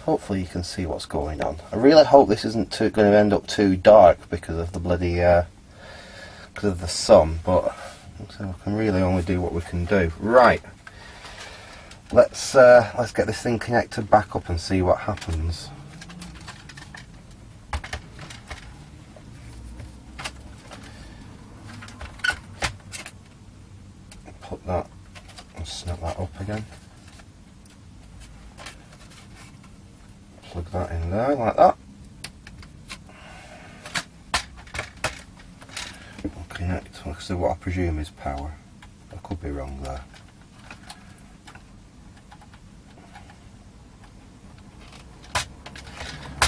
hopefully you can see what's going on. I really hope this isn't going to end up too dark because of the bloody, because of the sun, but so we can really only do what we can do. Right, let's get this thing connected back up and see what happens. Put that and snap that up again. Plug that in there like that. We'll connect to what I presume is power. I could be wrong there.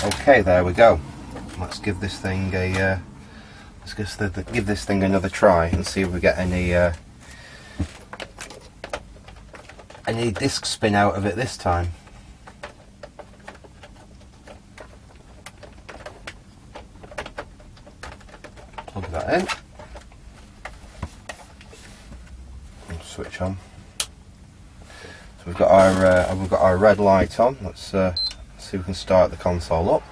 Okay, there we go. Let's give this thing a give this thing another try and see if we get any disc spin out of it this time. Plug that in and switch on. So we've got our red light on. Let's see if we can start the console up.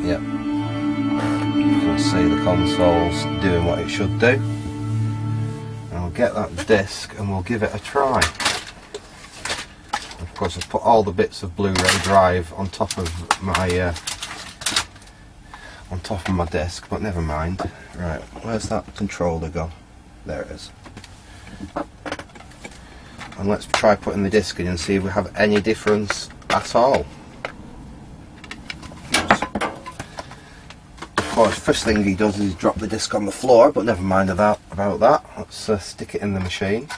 Yep. See the console's doing what it should do. And I'll get that disc and we'll give it a try. Of course, I've put all the bits of Blu-ray drive on top of my disc, but never mind. Right, where's that controller go? There it is. And let's try putting the disc in and see if we have any difference at all. Of course, first thing he does is drop the disc on the floor, but never mind about that. Let's stick it in the machine.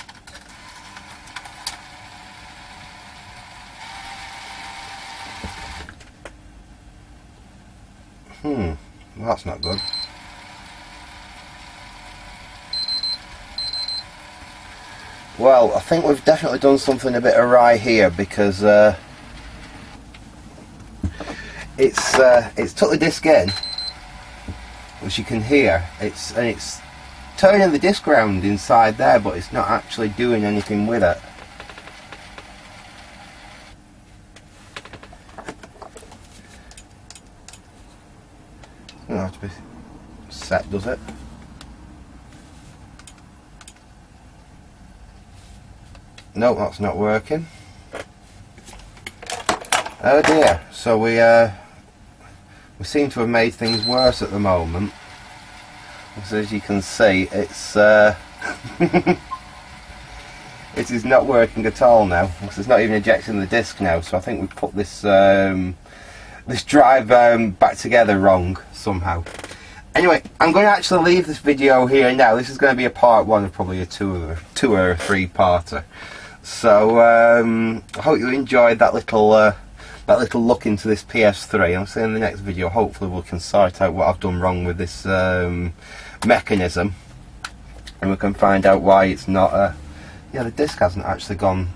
Well, that's not good. Well, I think we've definitely done something a bit awry here because it's took the disc in, which you can hear. It's turning the disc round inside there, but it's not actually doing anything with it. It's going to have to be set, does it? No, that's not working. Oh dear. So we seem to have made things worse at the moment. So as you can see, it's it is not working at all now. It's not even ejecting the disc now. So I think we put this this drive back together wrong somehow. Anyway, I'm going to actually leave this video here now. This is going to be a part one of probably a two or three parter. So I hope you enjoyed that little look into this PS3. I'll see you in the next video. Hopefully we can sort out what I've done wrong with this mechanism, and we can find out why it's not. Yeah, the disc hasn't actually gone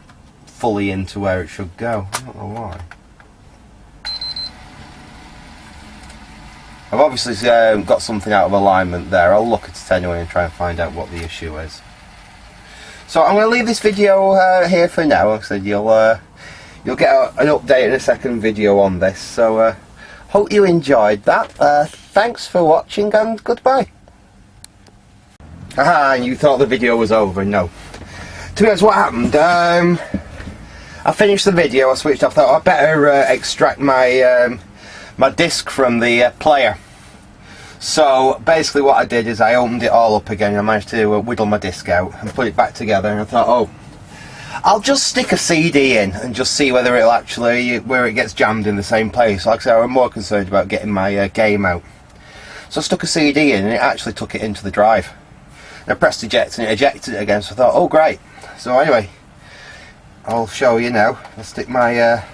fully into where it should go. I don't know why. I've obviously got something out of alignment there. I'll look at it anyway and try and find out what the issue is. So I'm going to leave this video here for now. Like I said, you'll get an update in a second video on this. So hope you enjoyed that. Thanks for watching and goodbye. Aha, you thought the video was over. No. To be honest, what happened? I finished the video, I switched off, thought I'd better extract my my disc from the player. So basically what I did is I opened it all up again and I managed to whittle my disc out and put it back together, and I thought, oh, I'll just stick a CD in and just see whether it'll actually, where it gets jammed in the same place. Like I said, I'm more concerned about getting my game out. So I stuck a CD in and it actually took it into the drive. And I pressed eject and it ejected it again, so I thought, oh great. So anyway, I'll show you now. I'll stick my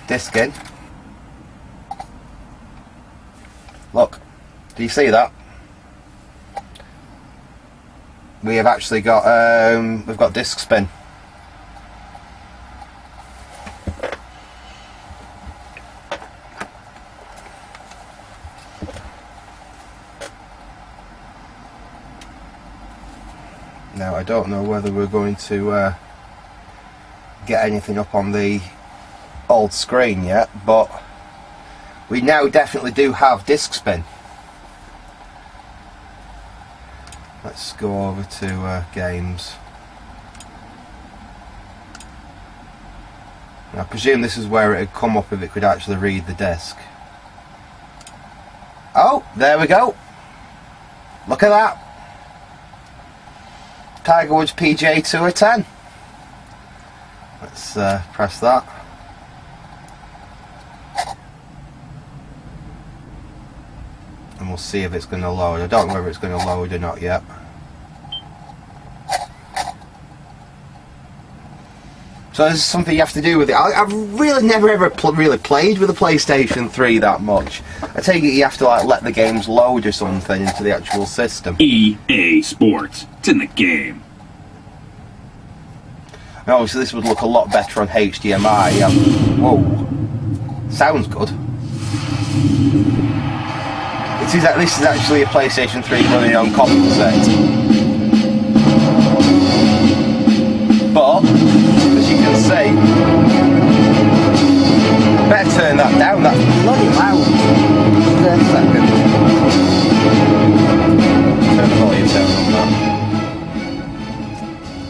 disc in. Look. Do you see that? we have actually got we've got disc spin. Now I don't know whether we're going to get anything up on the old screen yet, but we now definitely do have disc spin. Let's go over to games. I presume this is where it would come up if it could actually read the disc. Oh, there we go. Look at that. Tiger Woods PGA Tour 10. Let's press that. And we'll see if it's going to load. I don't know whether it's going to load or not yet. So this is something you have to do with it. I've really never ever really played with the PlayStation 3 that much. I take it you have to like let the games load or something into the actual system. EA Sports. It's in the game. And obviously this would look a lot better on HDMI. Yeah. Whoa. Sounds good. This is actually a PlayStation 3 running on composite. But as you can see, better turn that down, that's bloody loud. Just a second. Turn the volume down on that.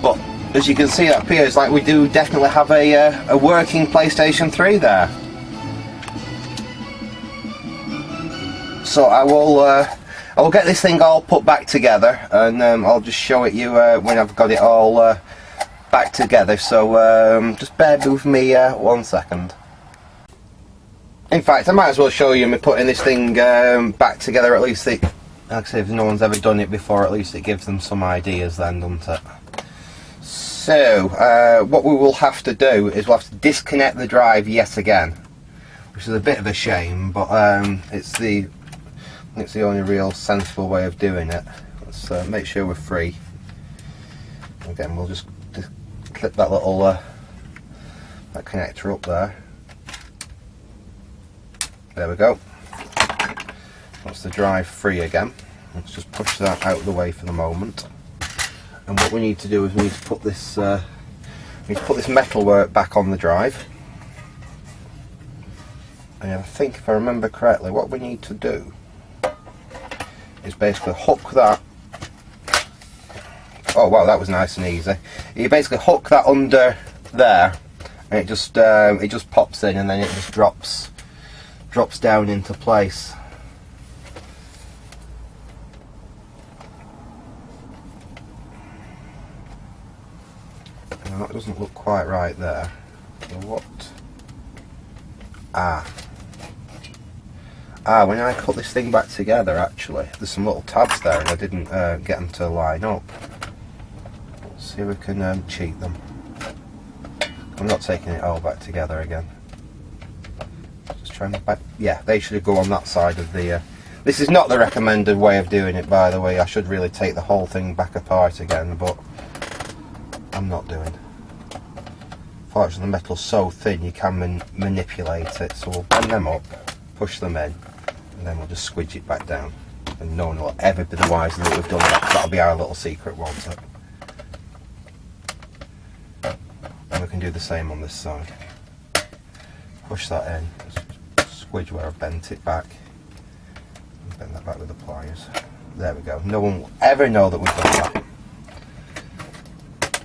But as you can see, that appears like we do definitely have a working PlayStation 3 there. So I will get this thing all put back together, and I'll just show it you when I've got it all back together. So just bear with me 1 second. In fact, I might as well show you me putting this thing back together. At least like I say, if no one's ever done it before, at least it gives them some ideas then, doesn't it? So what we will have to do is we'll have to disconnect the drive yet again, which is a bit of a shame, but it's the only real sensible way of doing it. Let's make sure we're free. Again, we'll just clip that little that connector up there. There we go. That's the drive free again. Let's just push that out of the way for the moment. And what we need to do is we need to put this metalwork back on the drive. And I think if I remember correctly, what we need to do is basically hook that. Oh wow, that was nice and easy. You basically hook that under there, and it just pops in, and then it just drops down into place. Now that doesn't look quite right there. So what? When I put this thing back together, actually, there's some little tabs there, and I didn't get them to line up. Let's see if we can cheat them. I'm not taking it all back together again. Just trying to back. Yeah, they should go on that side of the. This is not the recommended way of doing it, by the way. I should really take the whole thing back apart again, but I'm not doing. Fortunately, the metal's so thin you can manipulate it. So we'll bend them up, push them in, and then we'll just squidge it back down. And no one will ever be the wiser that we've done that. That'll be our little secret, won't it? And we can do the same on this side. Push that in, just squidge where I've bent it back, and bend that back with the pliers. There we go. No one will ever know that we've done that.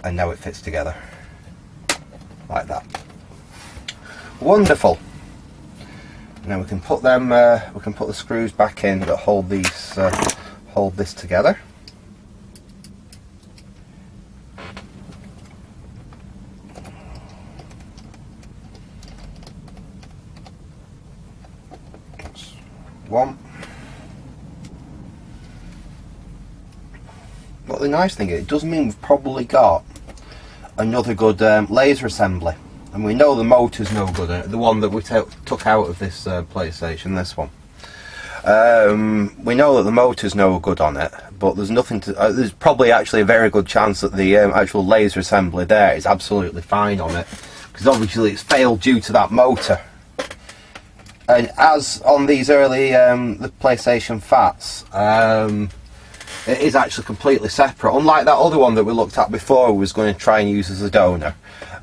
And now it fits together. Like that. Wonderful. Now we can put them. We can put the screws back in that hold these, hold this together. That's one. But the nice thing is, it does mean we've probably got another good laser assembly, and we know the motor's no good, the one that we took out of this PlayStation, this one. We know that the motor's no good on it, but there's nothing to. There's probably actually a very good chance that the actual laser assembly there is absolutely fine on it, because obviously it's failed due to that motor. And as on these early the PlayStation Fats, it is actually completely separate. Unlike that other one that we looked at before, we was going to try and use as a donor.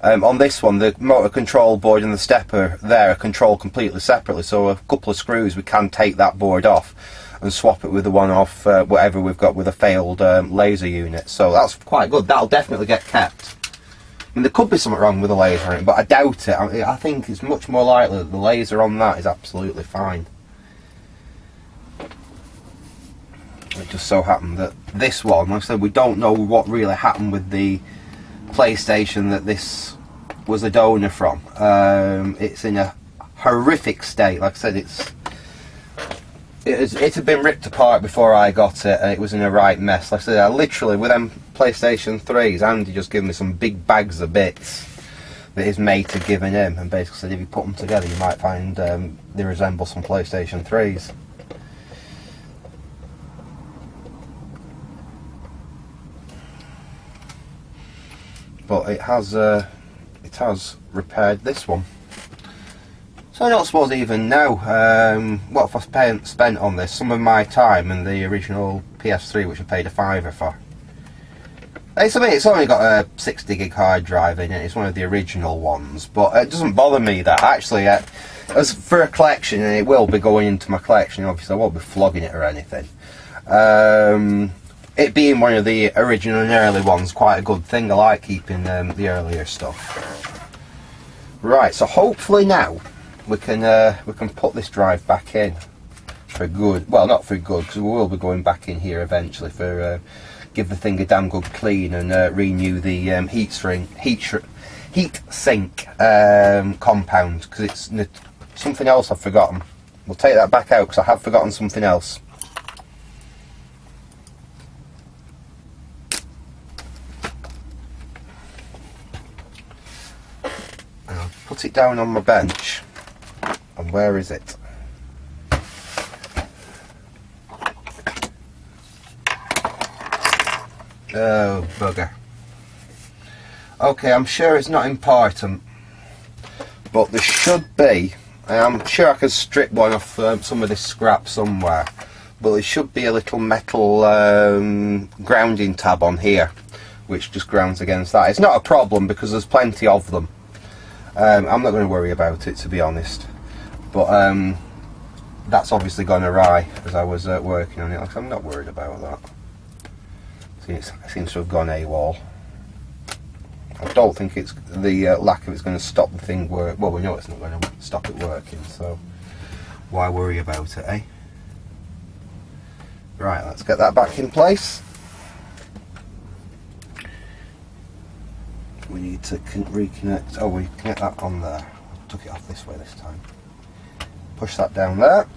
On this one, the motor control board and the stepper there are controlled completely separately, so a couple of screws we can take that board off and swap it with the one off whatever we've got with a failed laser unit. So that's quite good. That'll definitely get kept. I mean, there could be something wrong with the laser in it, but I doubt it. I think it's much more likely that the laser on that is absolutely fine. It just so happened that this one, like I said, we don't know what really happened with the PlayStation that this was a donor from. It's in a horrific state. Like I said, it had been ripped apart before I got it, and it was in a right mess. Like I said, I literally, with them PlayStation 3s, Andy just gave me some big bags of bits that his mate had given him, and basically said if you put them together you might find they resemble some PlayStation 3s. But it has repaired this one. So I don't suppose even now, what have I spent on this? Some of my time and the original PS3, which I paid £5 for. It's only got a 60 gig hard drive in it. It's one of the original ones, but it doesn't bother me that. Actually, as for a collection, and it will be going into my collection, obviously I won't be flogging it or anything. It being one of the original and early ones, quite a good thing. I like keeping the earlier stuff. Right, so hopefully now we can put this drive back in for good. Well, not for good, because we will be going back in here eventually for give the thing a damn good clean and renew the heat sink compound, because it's something else I've forgotten. We'll take that back out because I have forgotten something else. Put it down on my bench, and where is it? Oh bugger. Okay, I'm sure it's not important, but there should be. I'm sure I could strip one off some of this scrap somewhere, but there should be a little metal grounding tab on here which just grounds against that. It's not a problem because there's plenty of them. I'm not going to worry about it, to be honest, but that's obviously gone awry as I was working on it. Like, I'm not worried about that. See, it seems to have gone AWOL. I don't think it's the lack of it's going to stop the thing work. Well, we know it's not going to stop it working, so why worry about it, eh? Right, let's get that back in place. We need to reconnect. Oh, we connect that on there. Took it off this way this time. Push that down there.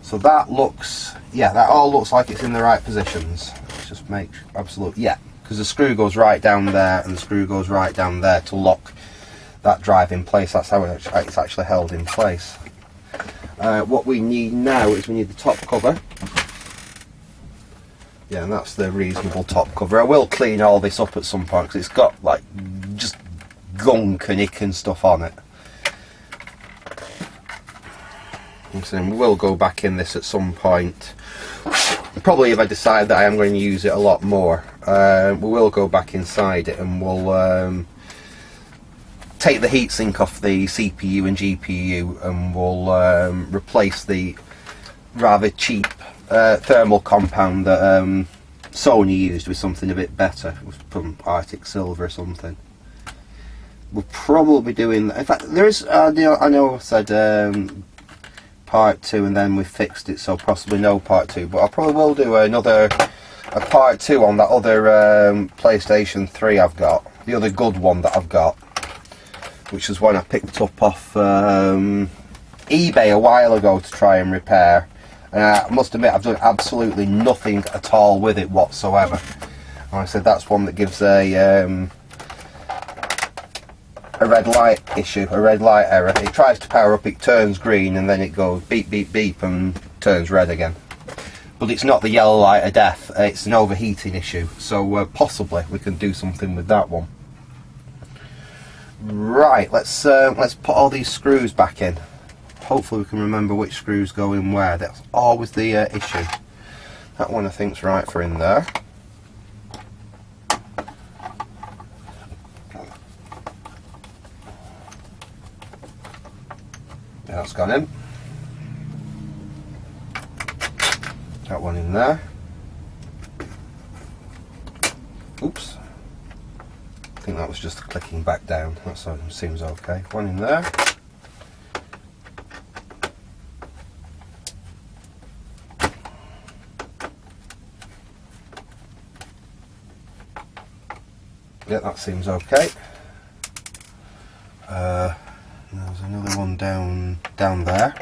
So that looks, yeah, that all looks like it's in the right positions. Let's just make absolute, yeah, because the screw goes right down there and the screw goes right down there to lock that drive in place. That's how it's actually held in place. What we need now is we need the top cover. Yeah, and that's the reasonable top cover. I will clean all this up at some point because it's got like just gunk and ick and stuff on it. And so we will go back in this at some point. Probably if I decide that I am going to use it a lot more. We will go back inside it and we'll take the heatsink off the CPU and GPU and we'll replace the rather cheap thermal compound that Sony used with something a bit better, from Arctic Silver or something. We'll probably be doing that. In fact, there is, I know I said part 2 and then we fixed it, so possibly no part 2, but I probably will do a part 2 on that other PlayStation 3 I've got, the other good one that I've got, which is one I picked up off eBay a while ago to try and repair. And I must admit I've done absolutely nothing at all with it whatsoever. And I said that's one that gives a a red light issue, a red light error. It tries to power up, it turns green, and then it goes beep beep beep and turns red again. But it's not the yellow light of death, it's an overheating issue, so possibly we can do something with that one. Right, let's put all these screws back in. Hopefully we can remember which screws go in where. That's always the issue. That one I think's right for in there. Yeah, that's gone in. That one in there. Oops. I think that was just clicking back down. That seems okay. One in there. Yeah, that seems okay. There's another one down there.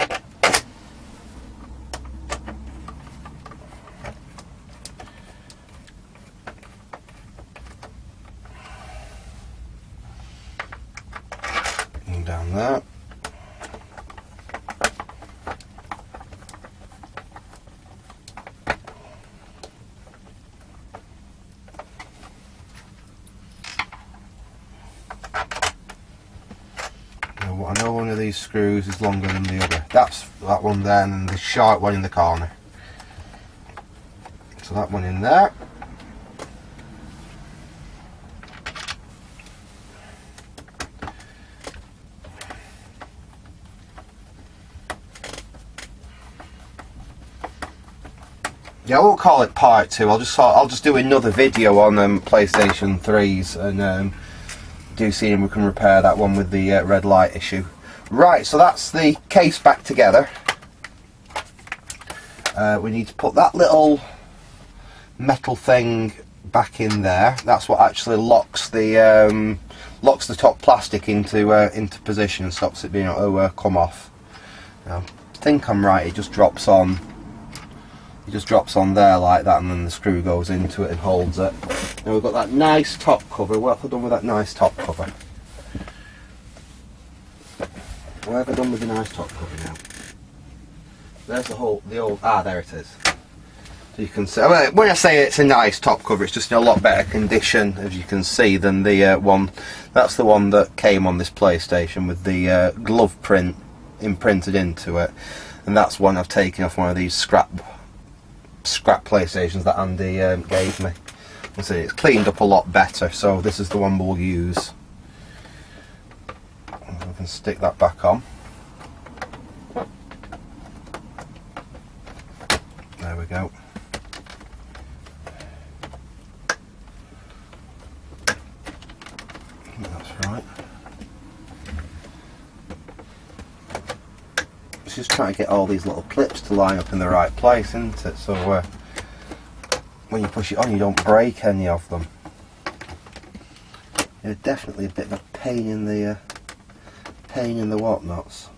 And down there. I know one of these screws is longer than the other. That's that one there, and the short one in the corner. So that one in there. Yeah, I won't call it part 2. I'll just do another video on PlayStation 3s and do see if we can repair that one with the red light issue. Right, so that's the case back together. We need to put that little metal thing back in there. That's what actually locks the top plastic into position and stops it being able to come off. Now, I think I'm right. It just drops on. It just drops on there like that, and then the screw goes into it and holds it. Now we've got that nice top cover. What have I done with that nice top cover? What have I done with the nice top cover now? There's the old, there it is. So you can see, when I say it's a nice top cover, it's just in a lot better condition, as you can see, than the one. That's the one that came on this PlayStation with the glove print imprinted into it, and that's one I've taken off one of these scrap PlayStations that Andy gave me. You see, it's cleaned up a lot better, so this is the one we'll use. We can stick that back on. There we go. That's right. It's just trying to get all these little clips to line up in the right place, isn't it? So when you push it on, you don't break any of them. They're definitely a bit of a pain in the whatnots.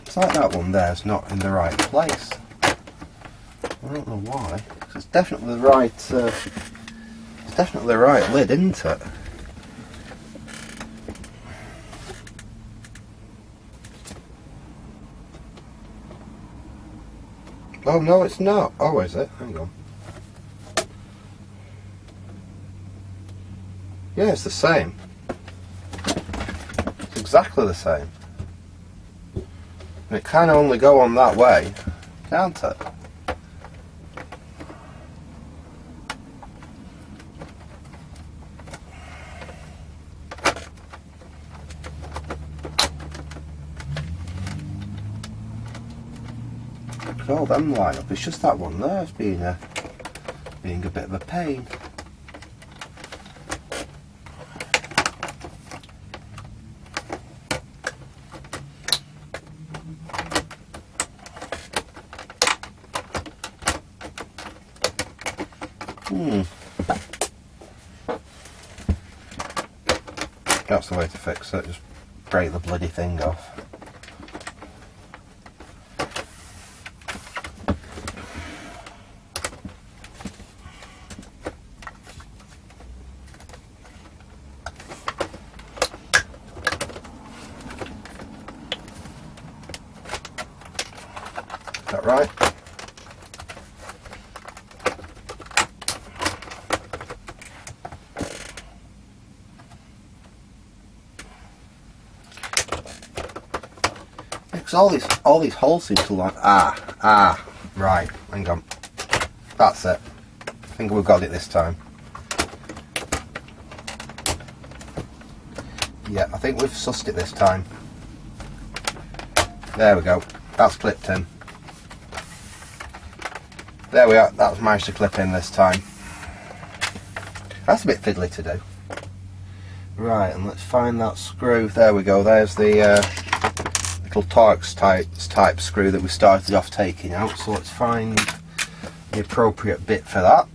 It's like that one there's not in the right place. I don't know why. It's definitely the right. It's definitely the right lid, isn't it? Oh no, it's not. Oh, is it? Hang on. Yeah, it's the same. It's exactly the same. And it can only go on that way, can't it? All them line up. It's just that one there. It's being a bit of a pain. That's the way to fix it. Just break the bloody thing off. that right. Because all these holes seem to like right, hang on. That's it. I think we've got it this time. Yeah, I think we've sussed it this time. There we go. That's clipped in. There we are. That's managed to clip in this time. That's a bit fiddly to do. Right, and let's find that screw. There we go. There's the little Torx type screw that we started off taking out. So let's find the appropriate bit for that.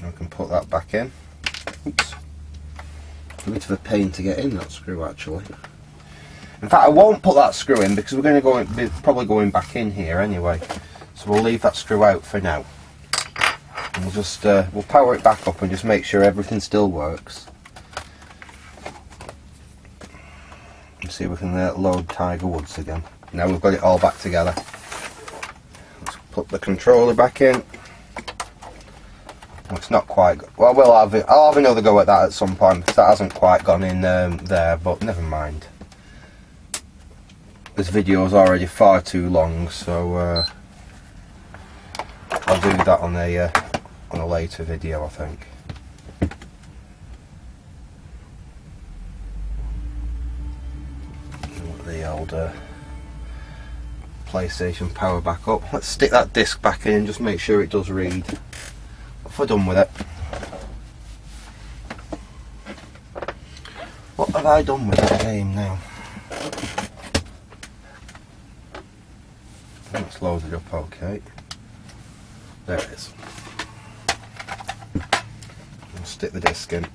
I can put that back in. Oops. A bit of a pain to get in that screw actually. In fact, I won't put that screw in because we're going to be probably going back in here anyway. So we'll leave that screw out for now. And we'll just we'll power it back up and just make sure everything still works. Let's see if we can load Tiger Woods again. Now we've got it all back together. Let's put the controller back in. It's not quite. Well, I'll have another go at that at some point because that hasn't quite gone in there. But never mind. This video is already far too long, so I'll do that on a later video, I think. The old PlayStation power back up. Let's stick that disc back in and just make sure it does read. If we're done with it. What have I done with the game now? It's loaded up okay. There it is. I'll stick the disc in.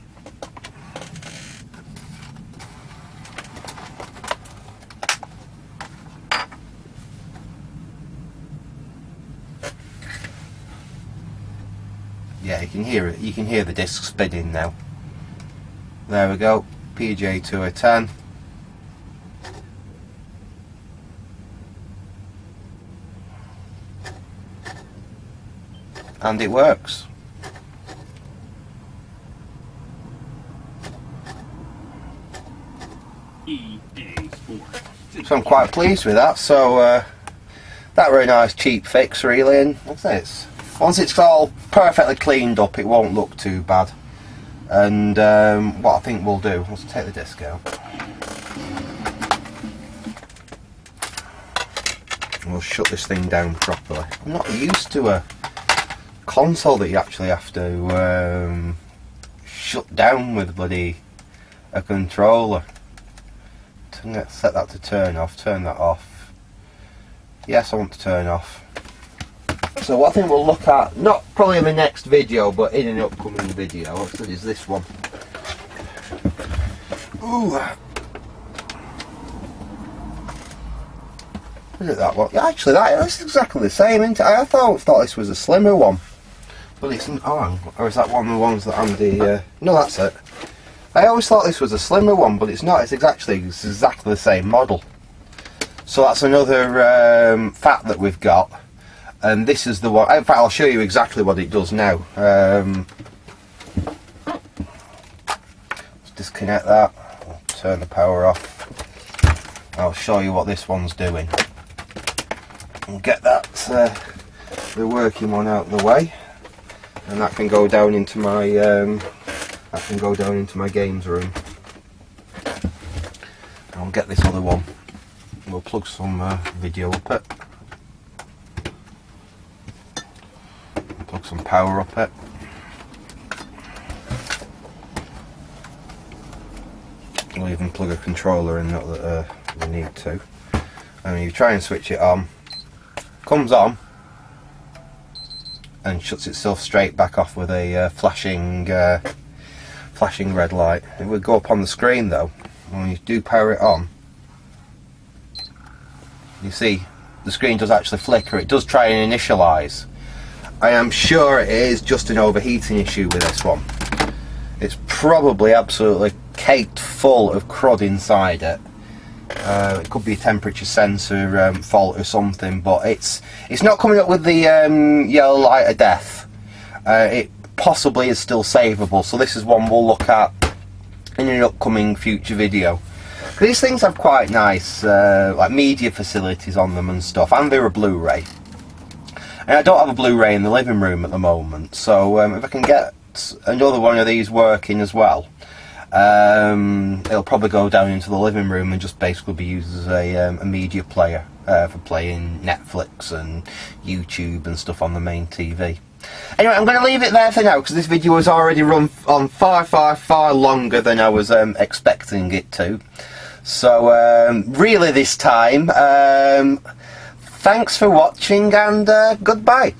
Yeah, you can hear it. You can hear the disc spinning now. There we go. PJ to a 10. And it works. EA Sports. So I'm quite pleased with that. So that very nice cheap fix really, and what's this? Once it's all perfectly cleaned up, it won't look too bad. And what I think we'll do, let's take the disc out. And we'll shut this thing down properly. I'm not used to a console that you actually have to shut down with bloody a controller. Let's set that to turn off, turn that off. Yes, I want to turn off. So what I think we'll look at, not probably in the next video, but in an upcoming video, is this one. Ooh. Is it that one? Yeah, actually, that's exactly the same, isn't it? I thought this was a slimmer one. But it's, or is that one of the ones that Andy, no, that's it. I always thought this was a slimmer one, but it's not. It's exactly the same model. So that's another fact that we've got. And this is the one. In fact, I'll show you exactly what it does now. Let's disconnect that. I'll turn the power off. I'll show you what this one's doing. And get that the working one out of the way, and that can go down into my games room. I'll get this other one. We'll plug some video up it. Plug some power up it. We'll even plug a controller in, not that we need to. And you try and switch it on, comes on and shuts itself straight back off with a flashing red light. It would go up on the screen though. When you do power it on, you see the screen does actually flicker. It does try and initialize. I am sure it is just an overheating issue with this one. It's probably absolutely caked full of crud inside it. It could be a temperature sensor fault or something, but it's not coming up with the yellow light of death. It possibly is still savable, so this is one we'll look at in an upcoming future video. These things have quite nice like media facilities on them and stuff, and they're a Blu-ray. And I don't have a Blu-ray in the living room at the moment, so if I can get another one of these working as well, it'll probably go down into the living room and just basically be used as a media player for playing Netflix and YouTube and stuff on the main TV. Anyway, I'm going to leave it there for now because this video has already run on far longer than I was expecting it to. So really this time, thanks for watching and goodbye.